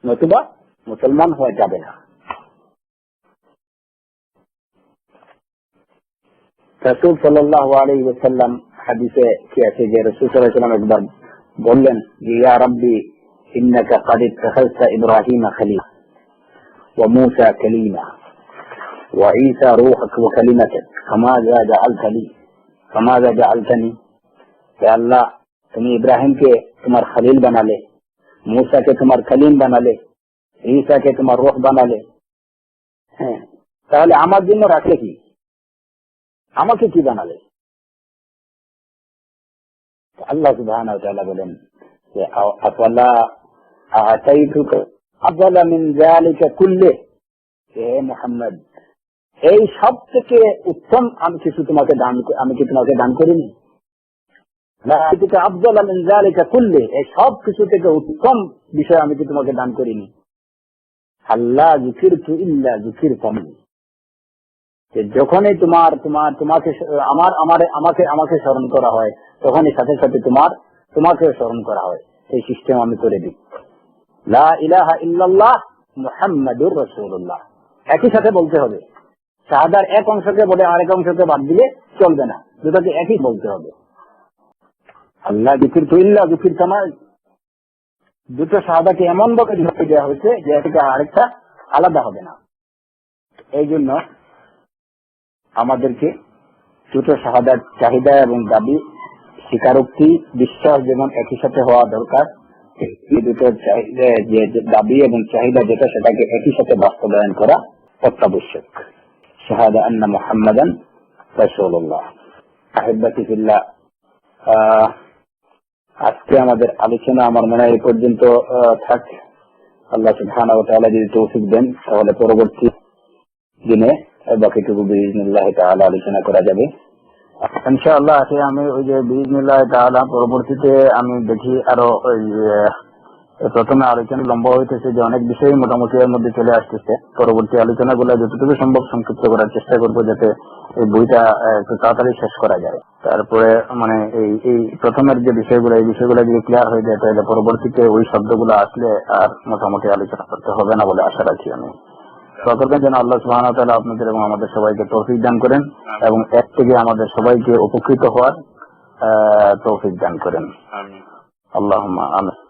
Speaker 1: নতুবা মুসলমান হওয়া যাবে না। রাসূল সাল্লাল্লাহু আলাইহি ওয়াসাল্লাম হাদিসে কি আছে যে রাসূল সাল্লাল্লাহু আলাইহি ওয়াসাল্লাম একবার বললেন যে ইয়া রাব্বি ইন্নাকা ক্বাদ ইত্তাখাযতা ইব্রাহিমা খলিলা ওয়া মূসা কালিমা ওয়া ঈসা রূহুকা ওয়া কালিমাতুক ফামাযা জাআলতানি। হে আল্লাহ, তুমি ইব্রাহিমকে তোমার খলিল বানালে, মূসাকে তোমার কালিম বানালে, ঈসাকে তোমার রূহ বানালে, হ্যাঁ, তাহলে আমার জন্য রাখলে কি? আমাকে কি বানালে? আল্লাহ সুবহানাহু ওয়া তাআলা বলেন যে আফালা আতাইতুকা আফদালা মিন যালিকা কুল্লিহি, হে মুহাম্মদ, এই সব থেকে উত্তম আমি কি তোমাকে দান করিনি? না, আফদালা মিন যালিকা কুল্লিহি, এই সব কিছু থেকে উত্তম বিষয় আমি কি তোমাকে দান করিনি? আল্লাহ যিকিরতু ইল্লা যিকিরতুনি, যখনই আমাকে স্মরণ করা হয় তখনই সাথে সাথে তোমাকে স্মরণ করা হয়। এই সিস্টেম আমি করে দিই। লা ইলাহা ইল্লাল্লাহ মুহাম্মাদুর রাসূলুল্লাহ একই সাথে বলতে হবে। শাহাদার এক অংশকে বলে আরেক অংশকে বাদ দিলে চলবে না, দুটোকে একই বলতে হবে। আল্লাহ যিকিরতু ইল্লা যিকিরতুনা, দুটো শাহাদাকে এমন ভাবে ধরে দেওয়া হয়েছে যে একটা আরেকটা আলাদা হবে না। এই জন্য আমাদেরকে দুটো শাহাদার চাহিদা এবং দাবি, স্বীকারোক্তি, বিশ্বাস যেমন একই সাথে হওয়া দরকার, এই দুটো দাবি এবং চাহিদা যেটা সেটাকে একই সাথে বাস্তবায়ন করা অত্যাবশ্যক। শাহাদা আন্না মুহাম্মাদান রাসূলুল্লাহ। আহিব্বাতি ফিল্লাহ, আজকে আমাদের আলোচনা আমার মনে হয় এই পর্যন্ত থাক। আল্লাহ সুবহানাহু ওয়া তাআলা যদি তৌফিক দেন তাহলে পরবর্তী দিনে বাকিটুকু বিইজনিল্লাহ তাআলা আলোচনা করা যাবে ইনশাআল্লাহ। আমি ওই যে বিইজনিল্লাহ তাআলা পরবর্তীতে আমি দেখি আরো ওই প্রথমে আলোচনা লম্বা হইতেছে যে অনেক বিষয় মোটামুটি এর মধ্যে চলে আসতেছে। পরবর্তী আলোচনাগুলো যতটুকু সম্ভব সংক্ষিপ্ত করার চেষ্টা করবো যাতে এই বইটা একটু তাড়াতাড়ি শেষ করা যায়। তারপরে মানে এই প্রথমের যে বিষয়গুলো, এই বিষয়গুলো যদি ক্লিয়ার হয়ে যায় তাহলে পরবর্তীতে ওই শব্দগুলো আসলে আর মোটামুটি আলোচনা করতে হবে না বলে আশা রাখি আমি। করবেন যেন আল্লাহ সুবহানাহু ওয়া তাআলা আপনাদের এবং আমাদের সবাইকে তৌফিক দান করেন এবং এর থেকে আমাদের সবাইকে উপকৃত হওয়ার তৌফিক দান করেন। আল্লাহুম্মা আমিন।